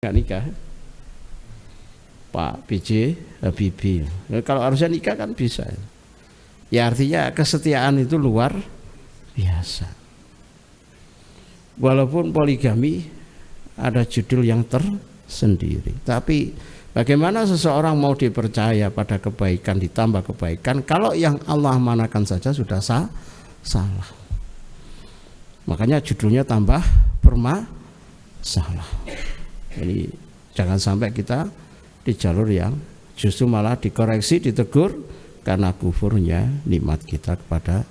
nggak nikah, Pak PJ Habibie. Kalau harusnya nikah kan bisa. Ya artinya kesetiaan itu luar biasa. Walaupun poligami ada judul yang tersendiri, tapi bagaimana seseorang mau dipercaya pada kebaikan ditambah kebaikan kalau yang Allah manakan saja sudah salah. Makanya judulnya tambah bermasalah. Jadi jangan sampai kita di jalur yang justru malah dikoreksi, ditegur karena kufurnya nikmat kita kepada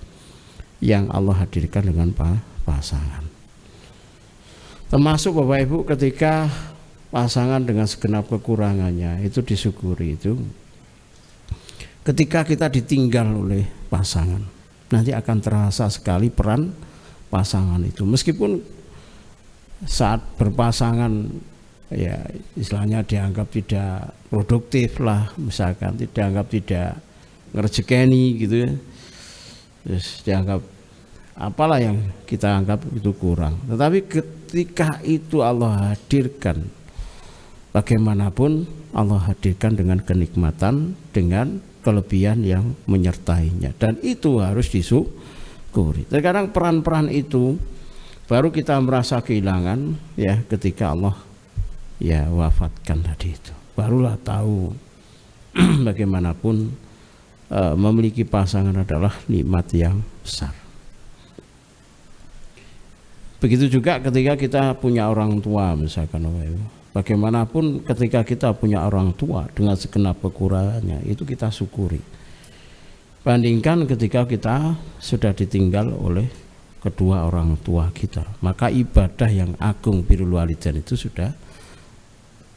yang Allah hadirkan dengan pasangan. Termasuk Bapak Ibu ketika pasangan dengan segenap kekurangannya itu disyukuri, itu ketika kita ditinggal oleh pasangan nanti akan terasa sekali peran pasangan itu, meskipun saat berpasangan ya istilahnya dianggap tidak produktif lah, misalkan dianggap tidak ngerjekeni gitu ya, terus dianggap apalah yang kita anggap itu kurang. Tetapi ketika itu Allah hadirkan, bagaimanapun Allah hadirkan dengan kenikmatan, dengan kelebihan yang menyertainya, dan itu harus disyukuri. Terkadang peran-peran itu baru kita merasa kehilangan ya ketika Allah ya wafatkan tadi itu, barulah tahu bagaimanapun memiliki pasangan adalah nikmat yang besar. Begitu juga ketika kita punya orang tua, misalkan bagaimanapun ketika kita punya orang tua dengan segenap kekurangannya itu kita syukuri, bandingkan ketika kita sudah ditinggal oleh kedua orang tua kita. Maka ibadah yang agung birrul walidain itu sudah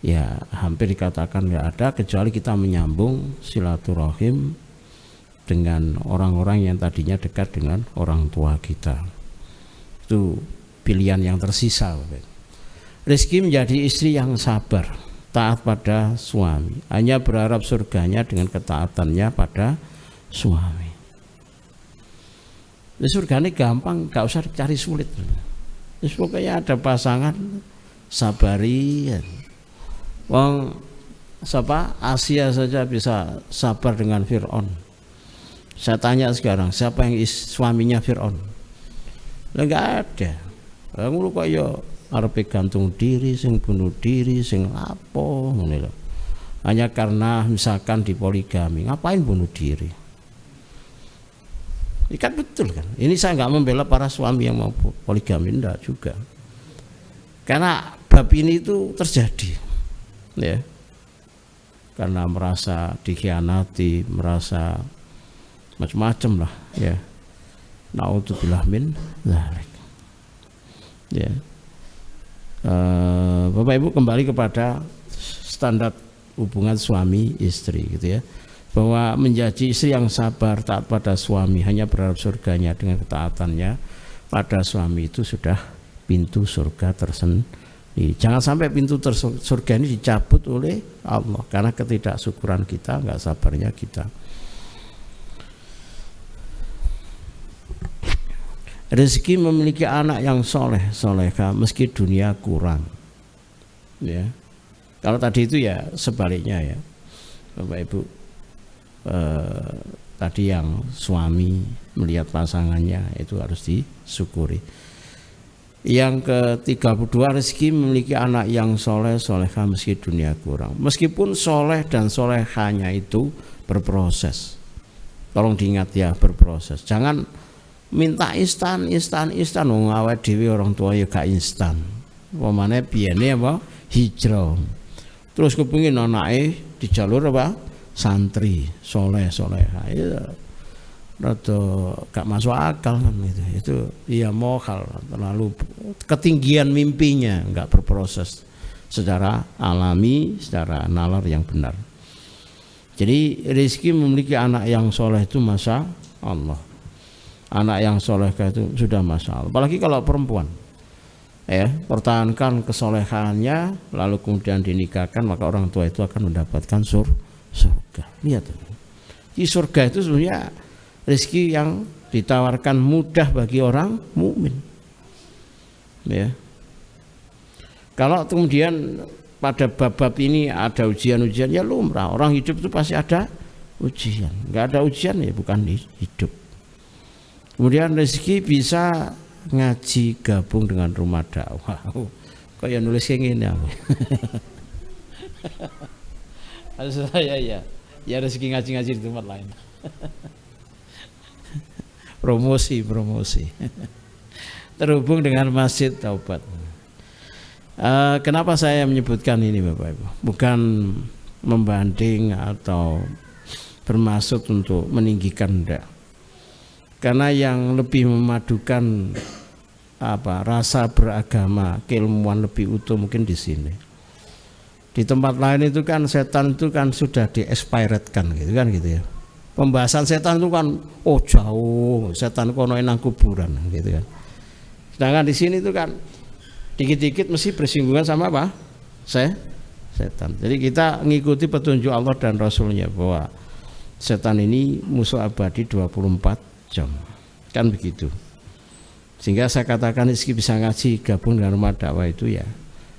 ya hampir dikatakan nggak ada, kecuali kita menyambung silaturahim dengan orang-orang yang tadinya dekat dengan orang tua kita. Itu pilihan yang tersisa. Rizki menjadi istri yang sabar, taat pada suami, hanya berharap surganya dengan ketaatannya pada suami. Surganya gampang, nggak usah cari sulit. Terus pokoknya ada pasangan sabari. Wong siapa Asia saja bisa sabar dengan Fir'aun. Saya tanya sekarang, siapa yang suaminya Fir'aun? Enggak ada. Ngono kok ya arepe gantung diri, sing bunuh diri, sing lapo ngene lho. Hanya karena misalkan di poligami, ngapain bunuh diri? Ikan betul kan? Ini saya nggak membela para suami yang mau poligami, enggak juga. Karena bab ini itu terjadi, ya. Karena merasa dikhianati, merasa macam-macam lah, ya. Naudzubillah min dzalik. Ya. Bapak Ibu kembali kepada standar hubungan suami istri, gitu ya. Bahwa menjadi istri yang sabar, taat pada suami, hanya berharap surganya dengan ketaatannya pada suami, itu sudah pintu surga tersendiri. Jangan sampai pintu surga ini dicabut oleh Allah karena ketidaksyukuran kita, nggak sabarnya kita. Rezeki memiliki anak yang soleh, solehah meski dunia kurang. Ya, kalau tadi itu ya sebaliknya ya, Bapak Ibu. Tadi yang suami melihat pasangannya itu harus disyukuri. Yang ke-32, rezeki memiliki anak yang soleh, solehah meski dunia kurang. Meskipun soleh dan solehahnya itu berproses. Tolong diingat ya, berproses. Jangan minta instan. Wong awake dhewe orang tua ya gak instan. Pemane biyene apa? Hijrah. Terus kepengin anake di jalur apa? Santri soleh itu rada gak masuk akal kan itu iya mohal, terlalu ketinggian mimpinya, nggak berproses secara alami, secara nalar yang benar. Jadi rezeki memiliki anak yang soleh itu masya Allah, anak yang soleh itu sudah masya Allah. Apalagi kalau perempuan ya, pertahankan kesolehannya lalu kemudian dinikahkan, maka orang tua itu akan mendapatkan surga. Lihat, di surga itu sebenarnya rezeki yang ditawarkan mudah bagi orang mukmin. Ya, Kalau kemudian pada bab-bab ini ada ujian-ujian, ya lumrah. Orang hidup itu pasti ada ujian. Nggak ada ujian ya bukan hidup. Kemudian rezeki bisa ngaji gabung dengan rumah dakwah. Kayak nulis yang ini ya. Saya ya rezeki ngaji-ngaji di tempat lain. promosi terhubung dengan Masjid Taubat. Kenapa saya menyebutkan ini Bapak Ibu? Bukan membanding atau bermaksud untuk meninggikan, enggak. Karena yang lebih memadukan rasa beragama, keilmuan lebih utuh mungkin di sini. Di tempat lain itu kan setan itu kan sudah di-expiredkan gitu kan gitu ya. Pembahasan setan itu kan jauh, setan kono nang kuburan gitu kan. Sedangkan di sini itu kan dikit-dikit mesti bersinggungan sama apa? Setan. Jadi kita ngikuti petunjuk Allah dan Rasulnya bahwa setan ini musuh abadi 24 jam. Kan begitu. Sehingga saya katakan rezeki bisa ngaji gabung dengan rumah dakwah itu ya.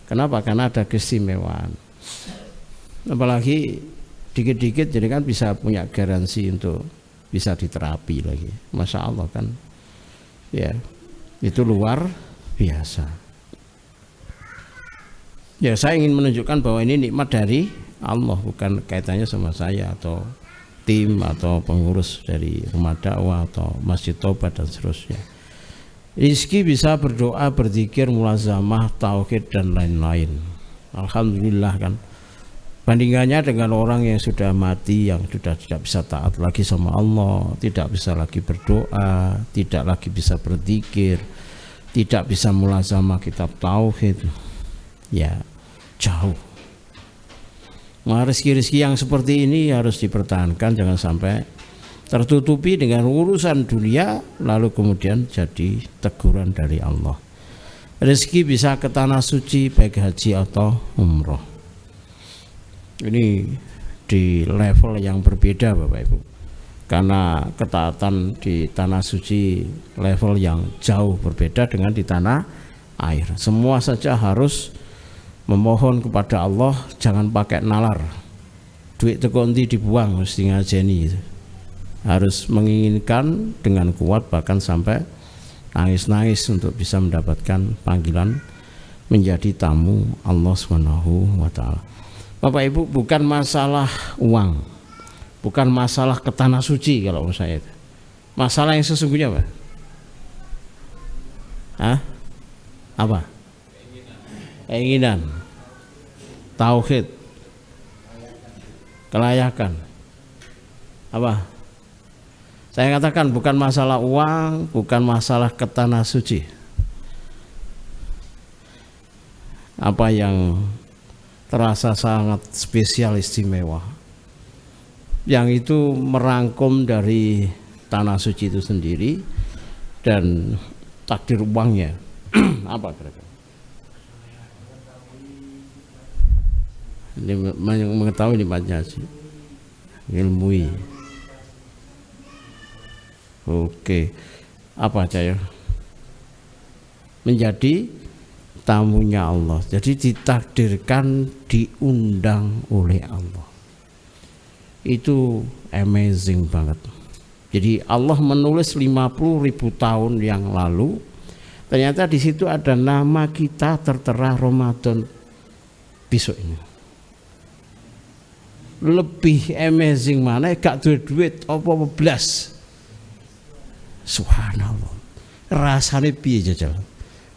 Kenapa? Karena ada keistimewaan. Apalagi dikit-dikit jadi kan bisa punya garansi untuk bisa diterapi lagi. Masya Allah kan. Ya, itu luar biasa. Ya, saya ingin menunjukkan bahwa ini nikmat dari Allah, bukan kaitannya sama saya atau tim atau pengurus dari rumah dakwah atau Masjid Taubat dan seterusnya. Rizki bisa berdoa, berzikir, mulazamah, tauhid dan lain-lain. Alhamdulillah kan. Bandingannya dengan orang yang sudah mati, yang sudah tidak bisa taat lagi sama Allah, tidak bisa lagi berdoa, tidak lagi bisa berzikir, tidak bisa mulazamah kitab tauhid, ya jauh. Nah, rezeki-rezeki yang seperti ini harus dipertahankan, jangan sampai tertutupi dengan urusan dunia lalu kemudian jadi teguran dari Allah. Rezeki bisa ke tanah suci baik haji atau umroh. Ini di level yang berbeda Bapak Ibu. Karena ketaatan di tanah suci level yang jauh berbeda dengan di tanah air. Semua saja harus memohon kepada Allah, jangan pakai nalar. Duit teko endi dibuang mesti ngajeni. Harus menginginkan dengan kuat, bahkan sampai nangis-nangis untuk bisa mendapatkan panggilan menjadi tamu Allah Subhanahu wa taala. Bapak Ibu, bukan masalah uang, bukan masalah ke tanah suci kalau menurut saya. Masalah yang sesungguhnya apa? Apa? Keinginan, tauhid, kelayakan. Apa? Saya katakan bukan masalah uang, bukan masalah ke tanah suci. Apa yang terasa sangat spesial istimewa, yang itu merangkum dari tanah suci itu sendiri dan takdir uangnya. Apa kira-kira? Mengetahui nikmatnya sih, ilmui. Oke, apa aja ya? Menjadi tamunya Allah. Jadi ditakdirkan diundang oleh Allah. Itu amazing banget. Jadi Allah menulis 50.000 tahun yang lalu. Ternyata di situ ada nama kita tertera Ramadan besok ini. Lebih amazing mana gak duit apa blas. Subhanallah. Rasane piye jajal?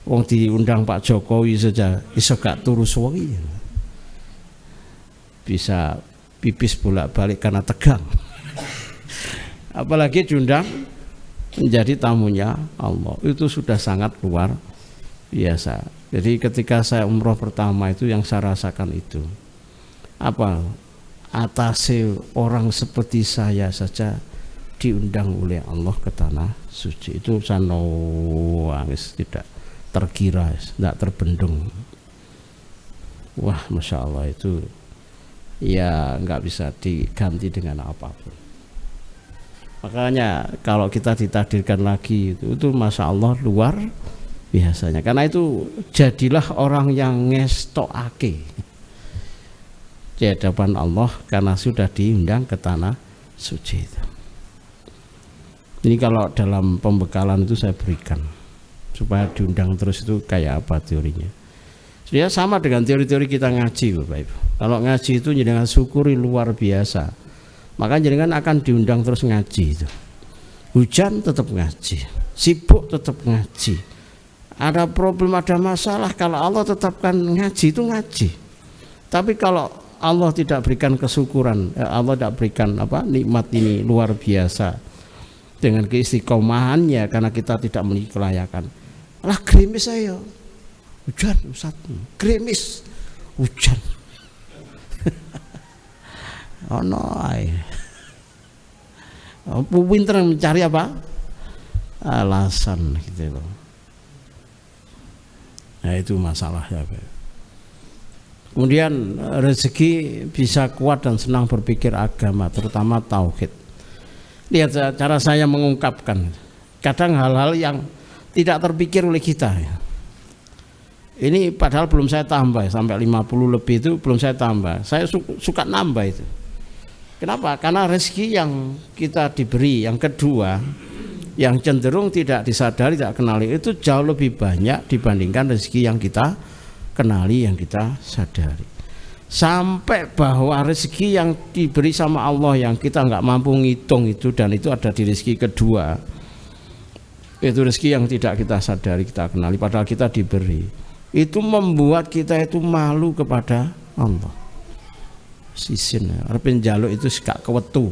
Wong diundang Pak Jokowi saja iso gak turu suwengi. Bisa pipis bolak-balik karena tegang. Apalagi diundang menjadi tamunya Allah. Itu sudah sangat luar biasa. Jadi ketika saya umroh pertama itu yang saya rasakan itu. Apa? Atase orang seperti saya saja diundang oleh Allah ke tanah suci. Itu saya nangis, tidak terkira, tidak terbendung. Wah, Masya Allah, itu ya nggak bisa diganti dengan apapun. Makanya kalau kita ditakdirkan lagi itu Masya Allah luar biasanya. Karena itu jadilah orang yang ngestokake. di hadapan Allah karena sudah diundang ke tanah suci itu. Ini kalau dalam pembekalan itu saya berikan supaya diundang terus itu kayak apa teorinya. Ya sama dengan teori-teori kita ngaji Bapak Ibu. Kalau ngaji itu jenengan syukuri luar biasa. Maka jenengan akan diundang terus ngaji itu. Hujan tetap ngaji, sibuk tetap ngaji. Ada problem, ada masalah, kalau Allah tetapkan ngaji itu ngaji. Tapi kalau Allah tidak berikan kesyukuran, Allah tidak berikan nikmat ini luar biasa dengan keistiqomahannya karena kita tidak memiliki kelayakan. Lah gerimis saya, hujan Ustaz, gerimis, hujan. Oh no, pinter mencari apa? Alasan gitu loh. Nah itu masalahnya. Kemudian rezeki bisa kuat dan senang berpikir agama, terutama tauhid. Lihat cara saya mengungkapkan. Kadang hal-hal yang tidak terpikir oleh kita. Ini padahal belum saya tambah sampai 50 lebih itu belum saya tambah. Saya suka nambah itu. Kenapa? Karena rezeki yang kita diberi yang kedua, yang cenderung tidak disadari, tidak kenali itu jauh lebih banyak dibandingkan rezeki yang kita kenali, yang kita sadari. Sampai bahwa rezeki yang diberi sama Allah yang kita nggak mampu ngitung itu, dan itu ada di rezeki kedua, itu rezeki yang tidak kita sadari, kita kenali, padahal kita diberi. Itu membuat kita itu malu kepada Allah. Sisin, arep njaluk itu gak kewetu.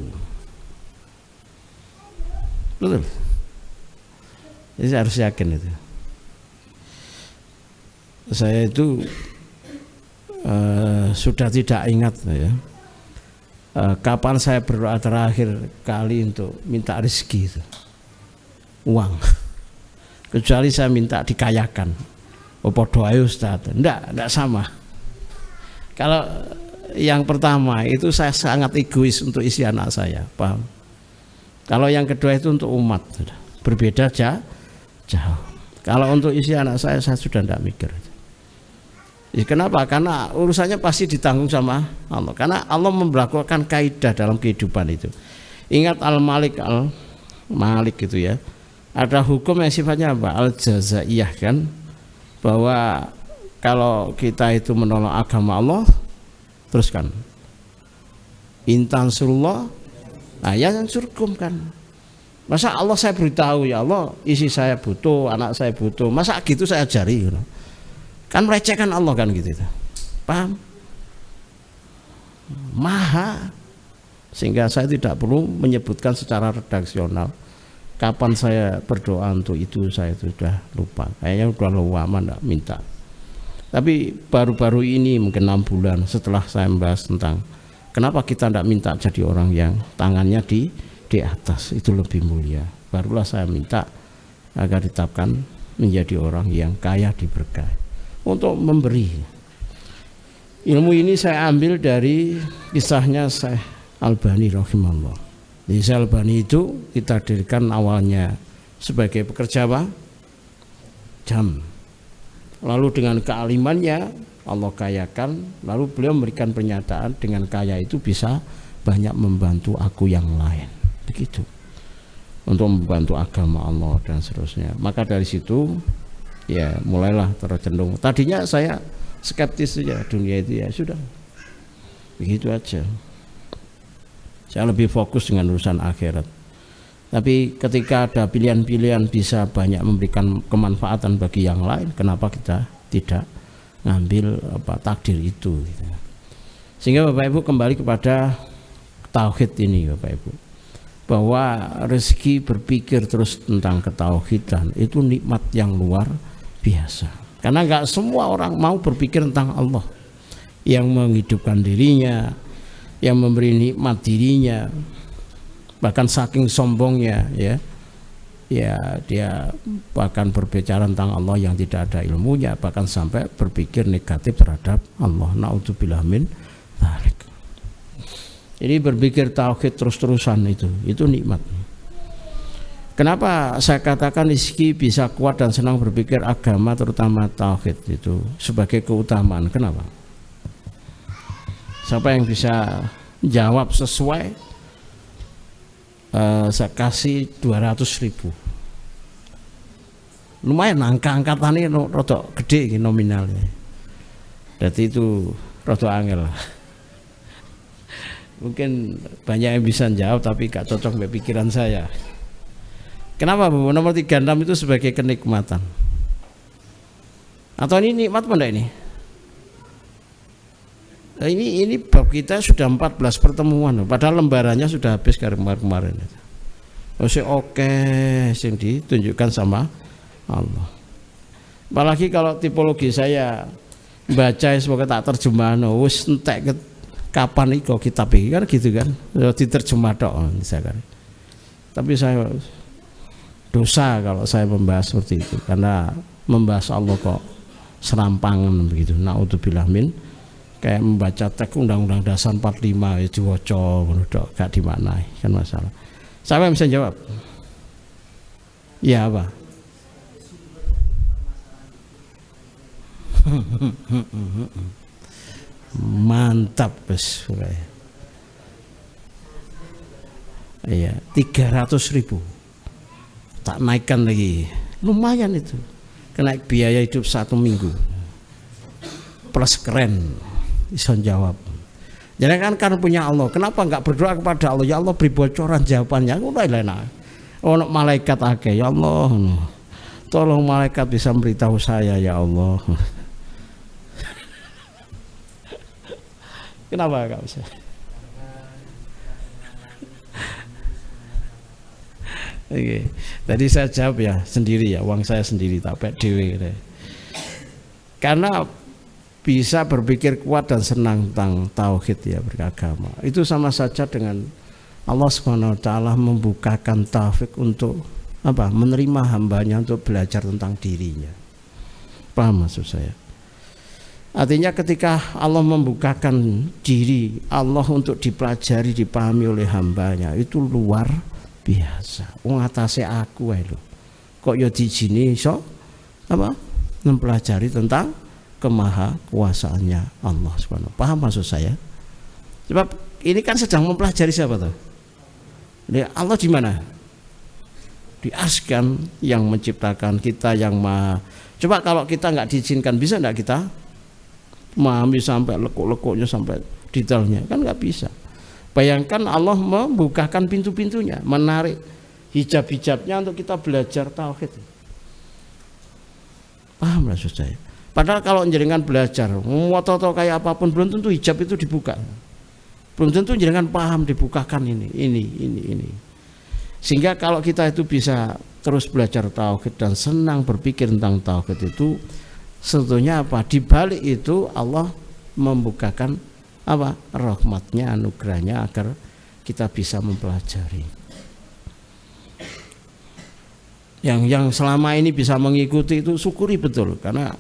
Betul. Jadi saya harus yakin itu. Saya itu sudah tidak ingat ya. Kapan saya berdoa terakhir kali untuk minta rezeki itu. Uang. Kecuali saya minta dikayakan. Apa doa Ustaz? Enggak sama. Kalau yang pertama itu saya sangat egois untuk isi anak saya, paham? Kalau yang kedua itu untuk umat, berbeda jauh. Kalau untuk isi anak saya sudah tidak mikir. Kenapa? Karena urusannya pasti ditanggung sama Allah. Karena Allah memberlakukan kaidah dalam kehidupan itu. Ingat Al-Malik itu ya. Ada hukum yang sifatnya apa? Al-jazaiyah kan, bahwa kalau kita itu menolak agama Allah, teruskan intansurullah, nah ya yang surkum kan. Masa Allah saya beritahu, ya Allah isi saya butuh, anak saya butuh, masa gitu saya ajari kan, melecehkan Allah kan gitu, paham? Maha, sehingga saya tidak perlu menyebutkan secara redaksional kapan saya berdoa untuk itu, saya sudah lupa, kayaknya udah lama enggak minta. Tapi baru-baru ini mungkin 6 bulan setelah saya membahas tentang kenapa kita tidak minta jadi orang yang tangannya di atas, itu lebih mulia. Barulah saya minta agar ditetapkan menjadi orang yang kaya diberkahi untuk memberi. Ilmu ini saya ambil dari kisahnya Syekh Albani rahimahullah. Di Syekh Albani itu kita dirikan awalnya sebagai pekerja jam. Lalu dengan kealimannya Allah kayakan, lalu beliau memberikan pernyataan dengan kaya itu bisa banyak membantu aku yang lain, begitu, untuk membantu agama Allah dan seterusnya. Maka dari situ ya mulailah tercenderung. Tadinya saya skeptis saja dunia itu, ya sudah begitu aja. Saya lebih fokus dengan urusan akhirat. Tapi ketika ada pilihan-pilihan bisa banyak memberikan kemanfaatan bagi yang lain, kenapa kita tidak ngambil takdir itu gitu. Sehingga Bapak Ibu kembali kepada tauhid ini Bapak Ibu, bahwa rezeki berpikir terus tentang ketauhidan itu nikmat yang luar biasa. Karena nggak semua orang mau berpikir tentang Allah yang menghidupkan dirinya, yang memberi nikmat dirinya. Bahkan saking sombongnya ya dia bahkan berbicara tentang Allah yang tidak ada ilmunya, bahkan sampai berpikir negatif terhadap Allah. Naudzubillah min dzalik. Jadi berpikir tauhid terus-terusan itu nikmat. Kenapa saya katakan rezeki bisa kuat dan senang berpikir agama, terutama tauhid itu sebagai keutamaan? Kenapa? Siapa yang bisa jawab sesuai, saya kasih 200.000. Lumayan angka-angkatannya rada gede nominalnya. Jadi itu rada angel. Mungkin banyak yang bisa jawab tapi gak cocok dengan pikiran saya. Kenapa Bu? Nomor 36 itu sebagai kenikmatan. Atau ini nikmat apa enggak ini? Ini bab kita sudah 14 pertemuan, padahal lembarannya sudah habis kemarin. Oke, yang ditunjukkan sama Allah. Apalagi kalau tipologi saya baca semoga tak terjemahan, wis entek kapan iko kitab ini kan gitu kan, diterjemah tok misalkan. Tapi saya dosa kalau saya membahas seperti itu, karena membahas Allah kok serampangan begitu. Naudzubillah min, kayak membaca teks Undang-Undang Dasar 45 ya diwaca ngono tok, gak dimaknai kan masalah. Siapa yang bisa jawab? Ya apa? Mantap bes. Iya, 300.000 tak naikkan lagi, lumayan itu, kena biaya hidup 1 minggu plus keren. Bisa jawab. Jadi kan punya Allah. Kenapa enggak berdoa kepada Allah? Ya Allah beri bocoran jawabannya. Udah enak. Ono malaikat akeh. Ya Allah, tolong malaikat bisa memberitahu saya ya Allah. Kenapa enggak bisa? Oke. Tadi saya jawab ya sendiri ya, uang saya sendiri tak pek dhewe. Karena bisa berpikir kuat dan senang tentang tauhid ya, beragama. Itu sama saja dengan Allah Subhanahu wa taala membukakan taufik untuk apa? Menerima hambanya untuk belajar tentang dirinya. Paham maksud saya? Artinya ketika Allah membukakan diri Allah untuk dipelajari, dipahami oleh hambanya, itu luar biasa. Wong atase aku ae lho. Kok ya dijini iso apa? Mempelajari tentang kemaha kuasaannya Allah Subhanahu. Paham maksud saya? Sebab ini kan sedang mempelajari siapa tuh? Allah di mana? Di Arsy-Kan yang menciptakan kita, yang maha. Coba kalau kita nggak diizinkan, bisa nggak kita memahami sampai lekuk-lekuknya, sampai detailnya? Kan nggak bisa. Bayangkan Allah membukakan pintu-pintunya, menarik hijab-hijabnya untuk kita belajar tauhid. Paham maksud saya? Padahal kalau jenengan belajar, mau tahu kayak apapun, belum tentu hijab itu dibuka. Belum tentu jenengan paham dibukakan ini. Sehingga kalau kita itu bisa terus belajar tauhid dan senang berpikir tentang tauhid itu, sebetulnya apa? Di balik itu Allah membukakan apa? Rahmatnya, anugerahnya agar kita bisa mempelajari. Yang selama ini bisa mengikuti itu syukuri betul, karena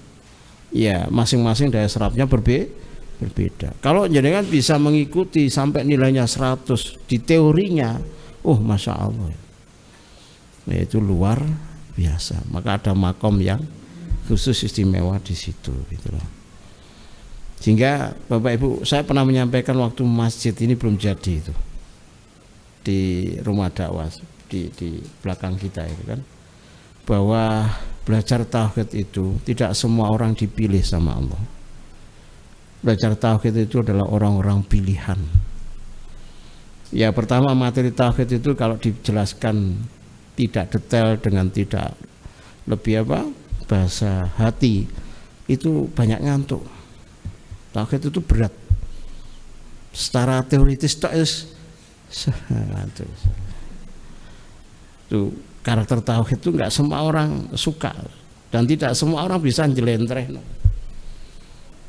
ya masing-masing daya serapnya berbeda. Kalau jenengan bisa mengikuti sampai nilainya 100 di teorinya, Masya Allah, ya, itu luar biasa. Maka ada makom yang khusus istimewa di situ, gitu loh. Sehingga Bapak Ibu, saya pernah menyampaikan waktu masjid ini belum jadi itu di rumah dakwah di belakang kita itu kan, bahwa belajar tauhid itu tidak semua orang dipilih sama Allah. Belajar tauhid itu adalah orang-orang pilihan. Ya, pertama materi tauhid itu kalau dijelaskan tidak detail dengan tidak lebih apa? Bahasa hati, itu banyak ngantuk. Tauhid itu berat. Secara teoritis ngantuk. Itu karakter tauhid itu nggak semua orang suka dan tidak semua orang bisa jelentreh.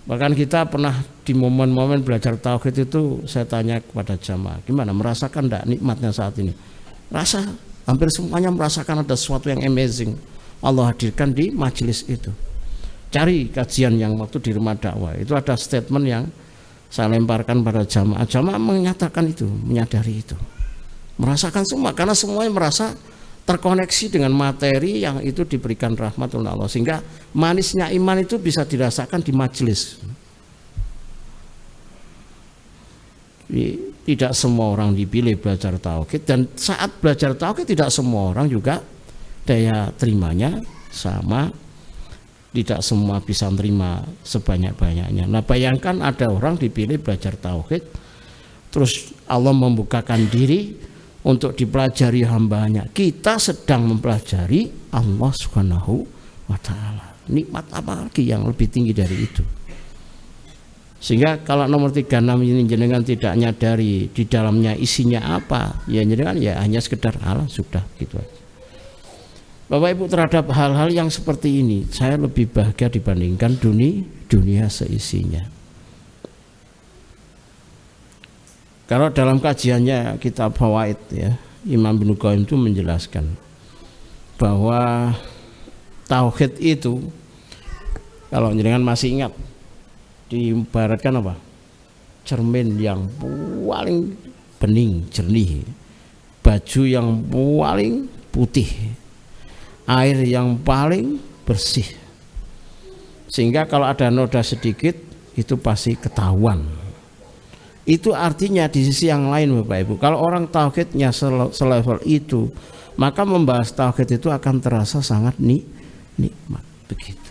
Bahkan kita pernah di momen-momen belajar tauhid itu saya tanya kepada jamaah, gimana, merasakan enggak nikmatnya saat ini? Rasa, hampir semuanya merasakan ada sesuatu yang amazing Allah hadirkan di majelis itu. Cari kajian yang waktu di rumah dakwah itu ada statement yang saya lemparkan pada jamaah. Jamaah menyatakan itu, menyadari itu, merasakan semua, karena semuanya merasa terkoneksi dengan materi yang itu diberikan rahmat oleh Allah, sehingga manisnya iman itu bisa dirasakan di majelis. Tidak semua orang dipilih belajar tauhid, dan saat belajar tauhid tidak semua orang juga daya terimanya sama, tidak semua bisa terima sebanyak-banyaknya. Nah, bayangkan ada orang dipilih belajar tauhid, terus Allah membukakan diri untuk dipelajari hambanya. Kita sedang mempelajari Allah Subhanahu wa Ta'ala. Nikmat apa lagi yang lebih tinggi dari itu? Sehingga kalau nomor 36 ini jenengan tidak nyadari di dalamnya isinya apa, ya jenengan ya hanya sekedar Allah, sudah gitu aja. Bapak Ibu, terhadap hal-hal yang seperti ini saya lebih bahagia dibandingkan dunia seisinya. Kalau dalam kajiannya kitab Fawaid ya, Imam Ibnu Qayyim itu menjelaskan bahwa tauhid itu, kalau jenengan masih ingat, diibaratkan apa? Cermin yang paling bening, jernih, baju yang paling putih, air yang paling bersih, sehingga kalau ada noda sedikit itu pasti ketahuan. Itu artinya di sisi yang lain Bapak Ibu, kalau orang tauhidnya selevel itu, maka membahas tauhid itu akan terasa sangat nikmat begitu.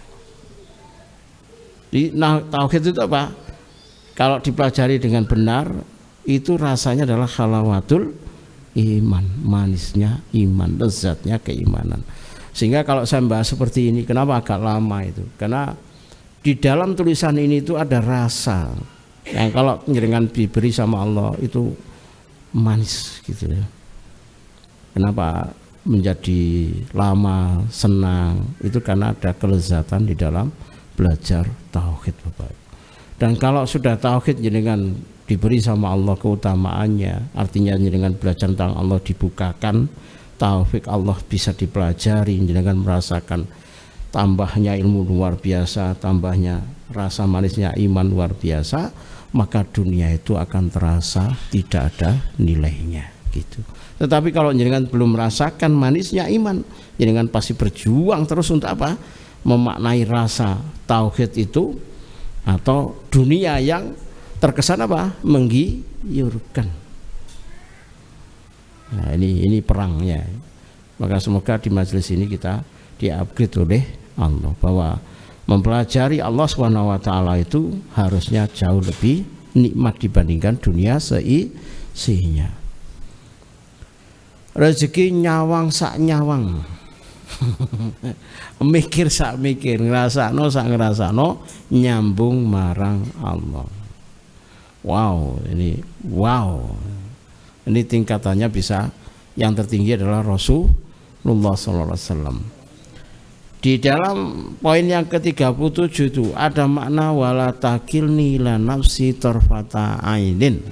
Nah, tauhid itu apa? Kalau dipelajari dengan benar, itu rasanya adalah halawatul iman, manisnya iman, lezatnya keimanan. Sehingga kalau saya bahas seperti ini, kenapa agak lama itu? Karena di dalam tulisan ini itu ada rasa yang kalau jenengan diberi sama Allah itu manis gitu ya. Kenapa menjadi lama, senang? Itu karena ada kelezatan di dalam belajar tauhid Bapak. Dan kalau sudah tauhid jenengan diberi sama Allah keutamaannya, artinya jenengan belajar tentang Allah dibukakan, taufik Allah bisa dipelajari, jenengan merasakan tambahnya ilmu luar biasa, tambahnya rasa manisnya iman luar biasa, maka dunia itu akan terasa tidak ada nilainya gitu. Tetapi kalau jenengan belum merasakan manisnya iman, jenengan pasti berjuang terus untuk apa? Memaknai rasa tauhid itu, atau dunia yang terkesan apa? Menggiurkan. Nah, ini perangnya. Maka semoga di majelis ini kita di-upgrade oleh Allah bahwa mempelajari Allah Subhanahu wa Ta'ala itu harusnya jauh lebih nikmat dibandingkan dunia seisinya. Rezeki nyawang sak nyawang. Mikir sak mikir, ngrasakno sak ngrasakno, nyambung marang Allah. Wow, ini tingkatannya bisa, yang tertinggi adalah Rasulullah SAW. Di dalam poin yang ke-37 itu ada makna wala takilni ila nafsi tarfata ainin,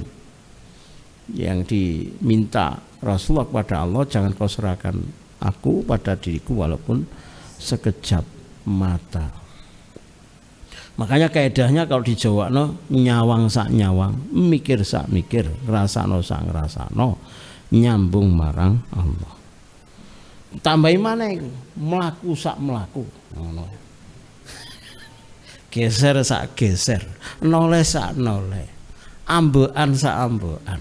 yang diminta Rasulullah kepada Allah, jangan kau serahkan aku pada diriku walaupun sekejap mata. Makanya kaedahnya kalau di Jawa no, nyawang sak nyawang, mikir sak mikir, ngrasakno sak ngrasakno, nyambung marang Allah. Tambahi maneh mlaku sak mlaku, ngono. Geser sak geser, noleh sak noleh, ambekan sak ambekan.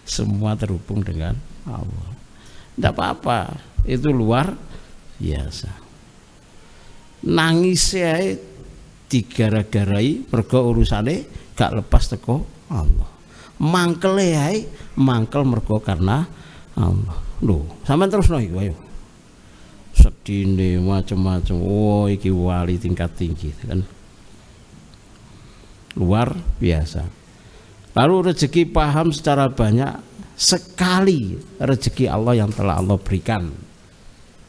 Semua terhubung dengan Allah. Tidak apa-apa, itu luar biasa. Nangis ae digara-garai mergo urusane gak lepas teko Allah. Mangkele ae mangkel mergo karena Allah. Lho, sampean terusno iku ayo. Sedine macam-macam. Oh, iki wali tingkat tinggi kan. Luar biasa. Lalu rezeki paham secara banyak sekali rezeki Allah yang telah Allah berikan.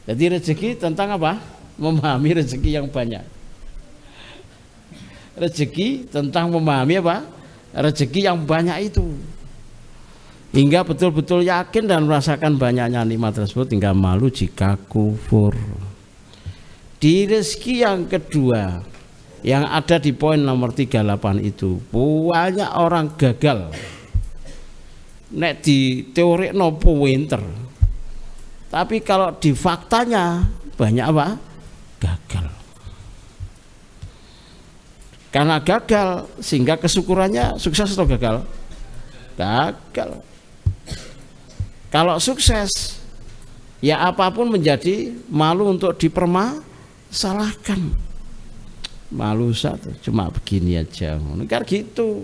Jadi rezeki tentang apa? Memahami rezeki yang banyak. Rezeki tentang memahami apa? Rezeki yang banyak itu. Hingga betul-betul yakin dan merasakan banyaknya nikmat tersebut hingga malu jika kufur. Di rezeki yang kedua yang ada di poin nomor 38 itu, banyak orang gagal. Nek di teori nopo winter, tapi kalau di faktanya banyak apa? Gagal. Karena gagal sehingga kesyukurannya sukses atau gagal? Gagal. Kalau sukses, ya apapun menjadi malu untuk dipermasalahkan. Malu satu, cuma begini aja, kan gitu.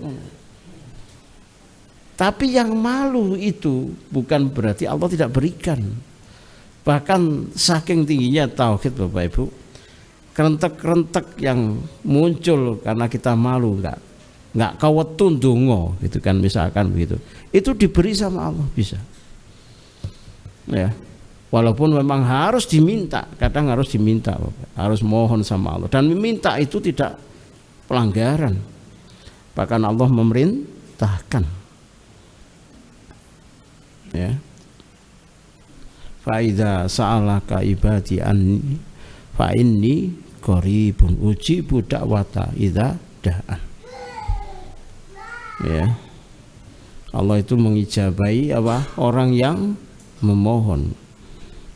Tapi yang malu itu bukan berarti Allah tidak berikan. Bahkan saking tingginya tauhid Bapak Ibu, kerentek-kerentek yang muncul karena kita malu, nggak kawetun dongo gitu kan, misalkan begitu, itu diberi sama Allah bisa. Ya, walaupun memang harus diminta, kadang harus diminta, Bapak. Harus mohon sama Allah, dan meminta itu tidak pelanggaran, bahkan Allah memerintahkan. Ya, faida sa'alaka ibadi anni fa inni qaribun ujibu da'wata idza da'an. Ya, Allah itu mengijabahi apa? Orang yang memohon.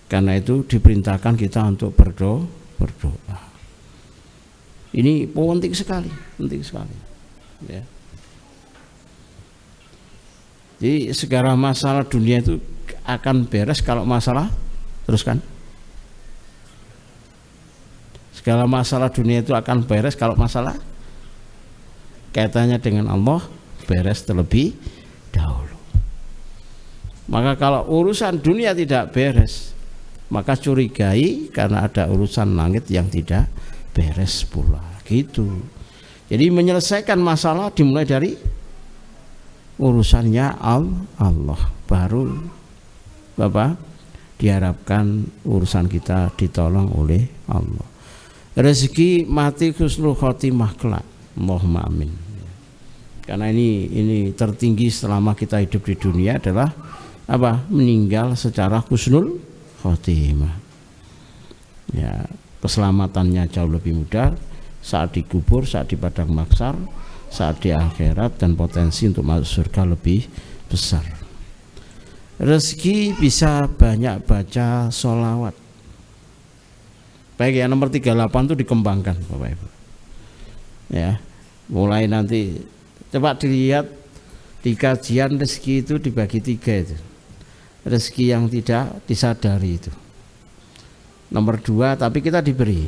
Karena itu diperintahkan kita untuk berdoa. Ini penting sekali, penting sekali. Ya. Jadi segala masalah dunia itu akan beres kalau masalah, teruskan. Segala masalah dunia itu akan beres kalau masalah kaitannya dengan Allah beres terlebih dahulu. Maka kalau urusan dunia tidak beres, maka curigai karena ada urusan langit yang tidak beres pula. Gitu. Jadi menyelesaikan masalah dimulai dari urusannya Allah, baru Bapak diharapkan urusan kita ditolong oleh Allah. Rezeki mati husnul khotimah kelak. Allahumma amin. Karena ini tertinggi selama kita hidup di dunia adalah apa? Meninggal secara husnul khotimah. Ya, keselamatannya jauh lebih mudah saat dikubur, saat di padang mahsyar, saat di akhirat, dan potensi untuk masuk surga lebih besar. Rezeki bisa banyak baca sholawat. Baik ya, nomor 38 itu dikembangkan Bapak Ibu. Ya, mulai nanti coba dilihat di kajian rezeki itu dibagi 3 itu. Rezeki yang tidak disadari itu. Nomor 2, tapi kita diberi.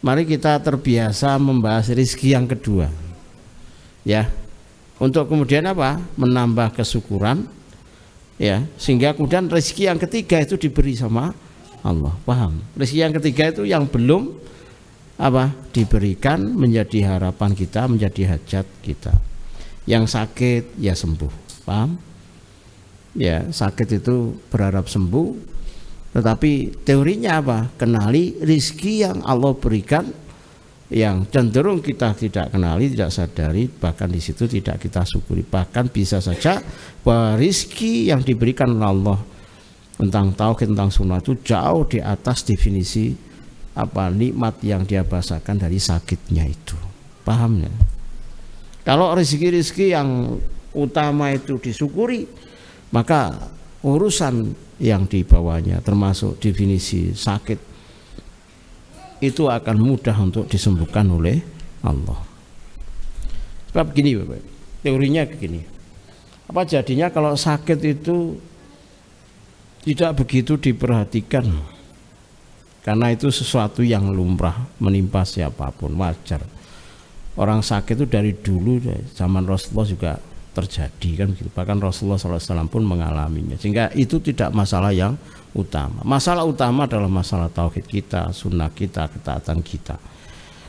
Mari kita terbiasa membahas rezeki yang kedua. Ya, untuk kemudian apa? Menambah kesyukuran, ya, sehingga kemudian rezeki yang ketiga itu diberi sama Allah. Paham? Rezeki yang ketiga itu yang belum apa? Diberikan, menjadi harapan kita, menjadi hajat kita. Yang sakit ya sembuh. Paham? Ya, sakit itu berharap sembuh, tetapi teorinya apa? Kenali rezeki yang Allah berikan, yang cenderung kita tidak kenali, tidak sadari, bahkan di situ tidak kita syukuri. Bahkan bisa saja bahwa rezeki yang diberikan oleh Allah tentang tauhid, tentang sunnah itu jauh di atas definisi apa nikmat yang dia bahasakan dari sakitnya itu. Paham ya? Kalau rezeki-rezeki yang utama itu disyukuri, maka urusan yang di bawahnya termasuk definisi sakit itu akan mudah untuk disembuhkan oleh Allah. Sebab begini Bapak, teorinya begini. Apa jadinya kalau sakit itu tidak begitu diperhatikan? Karena itu sesuatu yang lumrah menimpa siapapun, wajar. Orang sakit itu dari dulu, zaman Rasulullah juga terjadi kan begitu. Bahkan Rasulullah SAW pun mengalaminya, sehingga itu tidak masalah yang utama. Masalah utama adalah masalah tauhid kita, sunnah kita, ketaatan kita.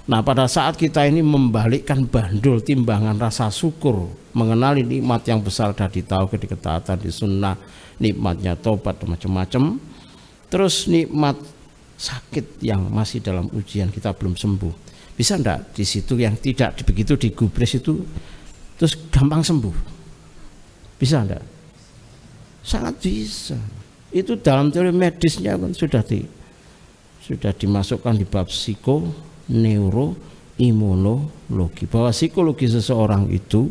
Nah, pada saat kita ini membalikkan bandul timbangan rasa syukur, mengenali nikmat yang besar dari tauhid, di ketaatan, di sunnah, nikmatnya tobat macam-macam, terus nikmat sakit yang masih dalam ujian kita belum sembuh, bisa enggak di situ yang tidak begitu digubris itu terus gampang sembuh? Bisa enggak? Sangat bisa. Itu dalam teori medisnya kan sudah dimasukkan di bab psiko, neuro, imunologi, bahwa psikologi seseorang itu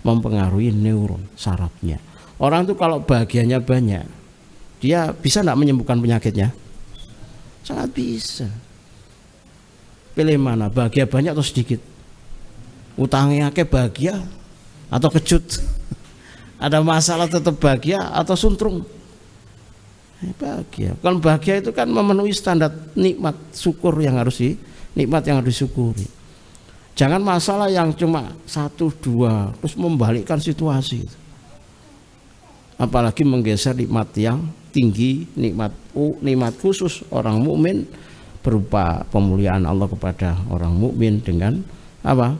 mempengaruhi neuron sarafnya. Orang itu kalau bahagianya banyak, dia bisa enggak menyembuhkan penyakitnya? Sangat bisa. Pilih mana, bahagia banyak atau sedikit? Utangnya akeh bahagia atau kejut? Ada masalah tetap bahagia atau suntrung? Bahagia. Kalau bahagia itu kan memenuhi standar nikmat syukur yang harus nikmat yang harus disyukuri. Jangan masalah yang cuma 1, 2 terus membalikkan situasi. Apalagi menggeser nikmat yang tinggi, nikmat khusus orang mukmin berupa pemuliaan Allah kepada orang mukmin dengan apa?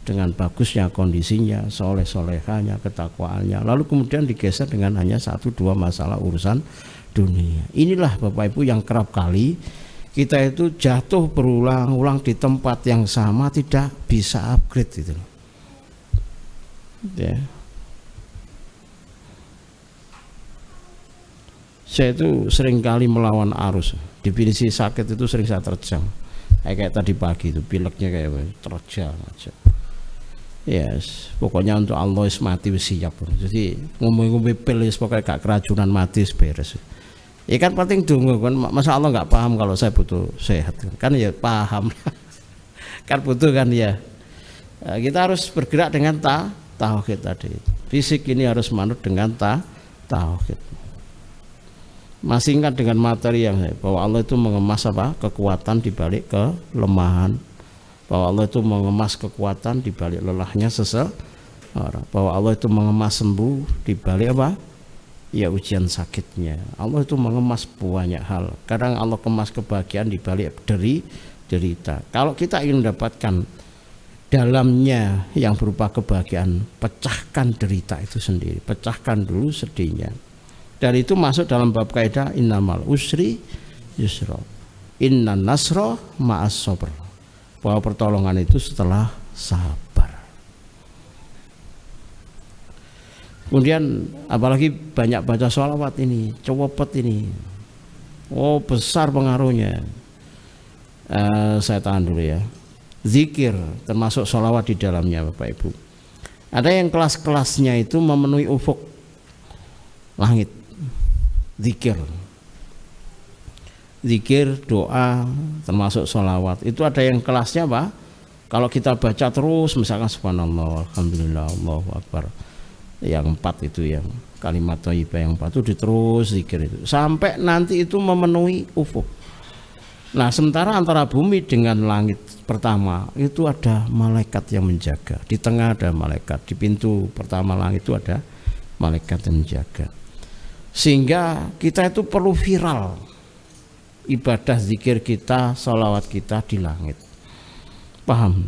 Dengan bagusnya kondisinya, soleh-solehanya, ketakwaannya, lalu kemudian digeser dengan hanya 1, 2 masalah urusan dunia. Inilah Bapak Ibu yang kerap kali kita itu jatuh berulang-ulang di tempat yang sama, tidak bisa upgrade itu. Ya. Saya itu seringkali melawan arus. Definisi sakit itu sering saya terjang. Kayak tadi pagi itu pileknya kayak terjang aja. Yes, pokoknya untuk Allah mati siap. Jadi ngomong-ngomong pil pokoknya gak keracunan mati beres. Ya kan penting dungu kan, masa Allah nggak paham kalau saya butuh sehat kan ya paham. Kan butuh kan ya. Kita harus bergerak dengan tauhid tadi. Fisik ini harus manut dengan tauhid. Masih ingat dengan materi yang bahwa Allah itu mengemas apa? Kekuatan di balik kelemahan. Bahwa Allah itu mengemas kekuatan di balik lelahnya seseorang. Bahwa Allah itu mengemas sembuh di balik apa? Ya ujian sakitnya. Allah itu mengemas banyak hal. Kadang Allah kemas kebahagiaan di balik derita. Kalau kita ingin mendapatkan dalamnya yang berupa kebahagiaan, pecahkan derita itu sendiri. Pecahkan dulu sedihnya. Dan itu masuk dalam bab kaidah innamal usri yusra. Innan nasra ma'as sabr. Bahwa pertolongan itu setelah sabar. Kemudian apalagi banyak baca sholawat ini, copot ini, oh besar pengaruhnya. Saya tahan dulu ya. Zikir termasuk sholawat di dalamnya Bapak Ibu. Ada yang kelas-kelasnya itu memenuhi ufuk langit. Zikir, doa termasuk sholawat. Itu ada yang kelasnya apa? Kalau kita baca terus misalkan subhanallah, alhamdulillah, Allahu akbar. Yang 4 itu yang kalimat thayyibah yang 4 itu diterus zikir itu sampai nanti itu memenuhi ufuk. Nah, sementara antara bumi dengan langit pertama itu ada malaikat yang menjaga. Di tengah ada malaikat, di pintu pertama langit itu ada malaikat yang menjaga. Sehingga kita itu perlu viral ibadah zikir kita, sholawat kita di langit. Paham?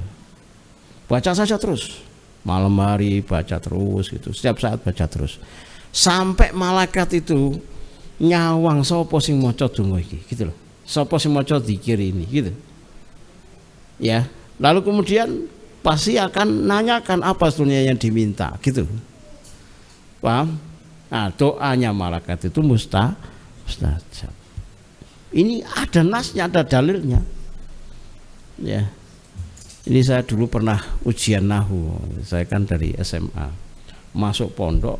Baca saja terus. Malam hari baca terus gitu, setiap saat baca terus sampai malaikat itu nyawang sapa sing maca donga iki gitu loh, sapa sing maca zikir ini gitu ya. Lalu kemudian pasti akan nanyakan apa sebetulnya yang diminta gitu, paham? Nah, doanya malaikat itu mustajab. Ini ada nasnya, ada dalilnya ya. Ini saya dulu pernah ujian nahwu. Saya kan dari SMA. Masuk pondok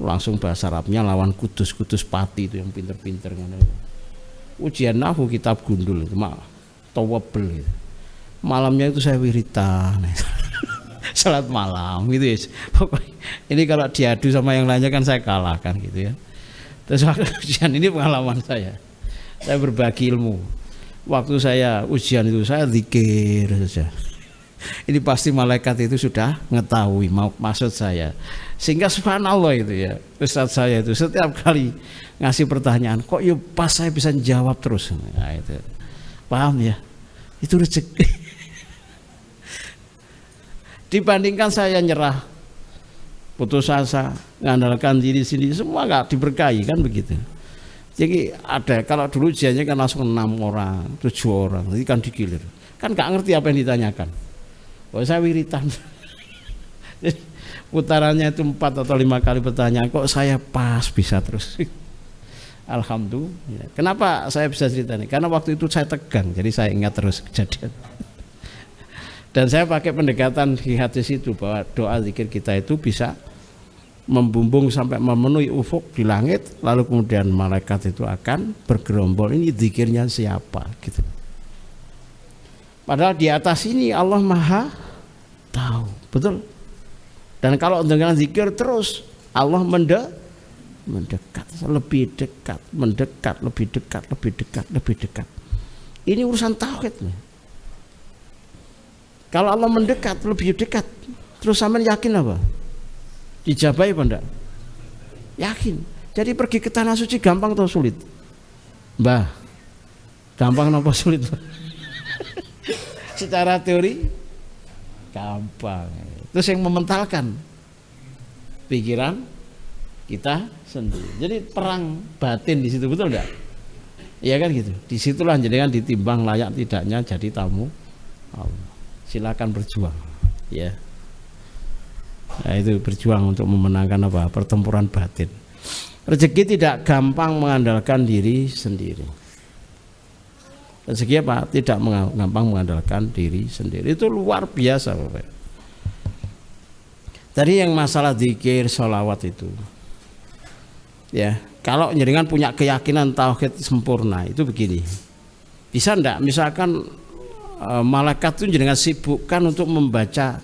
langsung bahasa Arabnya lawan kudus-kudus pati itu yang pinter-pinter. Ujian nahwu kitab gundul itu mah tawabel gitu. Malamnya itu saya wiritan. Salat malam gitu ya. Pokoknya ini kalau diadu sama yang lainnya kan saya kalah kan gitu ya. Terus ujian ini pengalaman saya. Saya berbagi ilmu. Waktu saya ujian itu saya zikir saja. Ini pasti malaikat itu sudah mengetahui maksud saya, sehingga subhanallah itu ya Ustadz saya itu setiap kali ngasih pertanyaan kok yuk pas saya bisa jawab terus. Nah, itu paham ya, itu rezeki. Dibandingkan saya nyerah, putus asa, ngandalkan diri sendiri, semua nggak diberkahi kan begitu. Jadi ada, kalau dulu ujiannya kan langsung 6 orang, 7 orang, jadi kan digilir, kan nggak ngerti apa yang ditanyakan. Oh, saya wiritan. Putarannya itu 4 atau 5 kali pertanyaan, kok saya pas bisa terus. Alhamdulillah. Kenapa saya bisa cerita ini? Karena waktu itu saya tegang, jadi saya ingat terus kejadian. Dan saya pakai pendekatan di hadis itu bahwa doa zikir kita itu bisa membumbung sampai memenuhi ufuk di langit, lalu kemudian malaikat itu akan bergerombol, ini zikirnya siapa gitu. Padahal di atas ini Allah Maha tahu. Betul. Dan kalau dengan zikir terus Allah mendekat, lebih dekat, mendekat, lebih dekat, lebih dekat, lebih dekat. Ini urusan tauhid nih. Kalau Allah mendekat, lebih dekat, terus sampean yakin apa? Dijabahi apa enggak? Yakin. Jadi pergi ke tanah suci gampang atau sulit? Mbah, gampang apa sulit? Secara teori gampang. Terus yang mementalkan pikiran kita sendiri. Jadi perang batin di situ, betul enggak? Iya kan gitu. Disitulah jenengan ditimbang layak tidaknya jadi tamu Allah. Silakan berjuang, ya. Nah, itu berjuang untuk memenangkan apa? Pertempuran batin. Rezeki tidak gampang mengandalkan diri sendiri. Rezeki apa? Tidak gampang mengandalkan diri sendiri. Itu luar biasa, Bapak. Tadi yang masalah zikir, sholawat itu, ya. Kalau jenengan punya keyakinan tauhid sempurna, itu begini. Bisa enggak? Misalkan malaikat itu jenengan sibukkan untuk membaca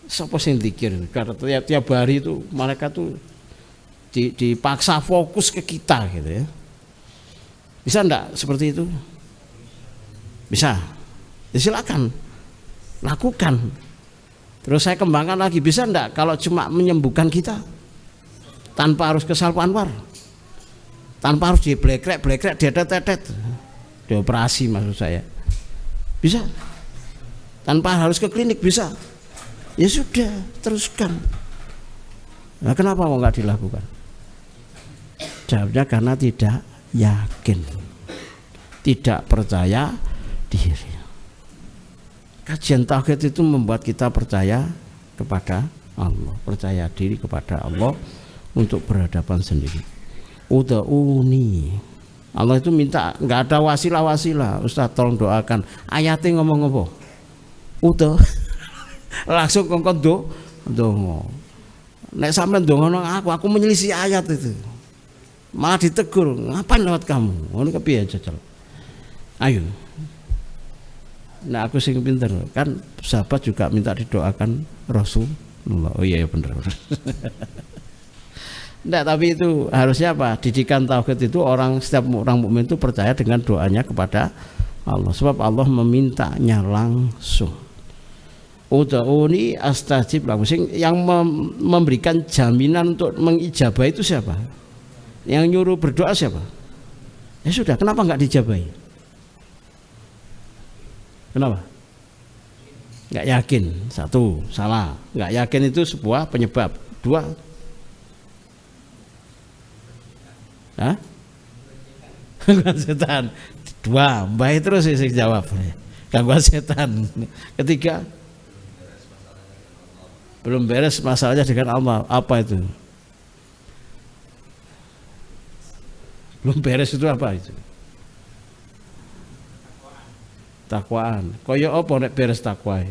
sapa sing zikir. Karena tiap hari itu malaikat itu dipaksa fokus ke kita gitu ya. Bisa enggak seperti itu? Bisa. Ya silakan. Lakukan. Terus saya kembangkan lagi, bisa enggak kalau cuma menyembuhkan kita tanpa harus ke Salpu Anwar? Tanpa harus diblekrek, dietet-tetet. Dioperasi maksud saya. Bisa. Tanpa harus ke klinik bisa. Ya sudah, teruskan. Nah, kenapa mau nggak dilakukan? Jawabnya karena tidak yakin, tidak percaya diri. Kajian tauhid itu membuat kita percaya kepada Allah, percaya diri kepada Allah untuk berhadapan sendiri. Ud'uni. Allah itu minta, nggak ada wasilah. Ustaz tolong doakan. Ayatnya ngomong apa? Udah. Langsung kongkon dongo. Nek sampean dongono aku menyelisih ayat itu. Malah ditegur, ngapain lewat kamu? Ngono kepiye jajal? Ayo. Nah aku sing pinter kan, sahabat juga minta didoakan Rasulullah. Oh iya bener. Enggak, tapi itu harusnya apa? Didikan tauhid itu setiap orang mukmin itu percaya dengan doanya kepada Allah. Sebab Allah memintanya langsung. Ud'uni astajib lakum. Yang memberikan jaminan untuk mengijabah itu siapa? Yang nyuruh berdoa siapa? Ya sudah, kenapa enggak dijabahi? Kenapa? Enggak yakin. Satu, salah. Enggak yakin itu sebuah penyebab. Dua, gangguan setan. Dua, baik terus saya jawab. Gangguan setan. Ketiga, belum beres masalahnya dengan Allah. Apa itu? Belum beres itu apa itu? Takwaan. Kaya apa nek beres takwa?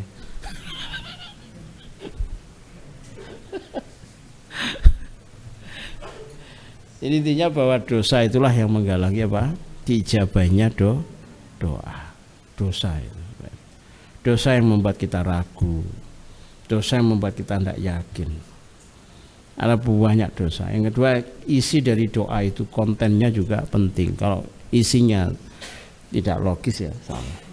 Jadi intinya bahwa dosa itulah yang menghalangi apa? Diijabahnya doa. Dosa itu. Dosa yang membuat kita ragu. Dosa yang membuat kita tidak yakin. Ada banyak dosa. Yang kedua, isi dari doa itu kontennya juga penting. Kalau isinya tidak logis ya salah.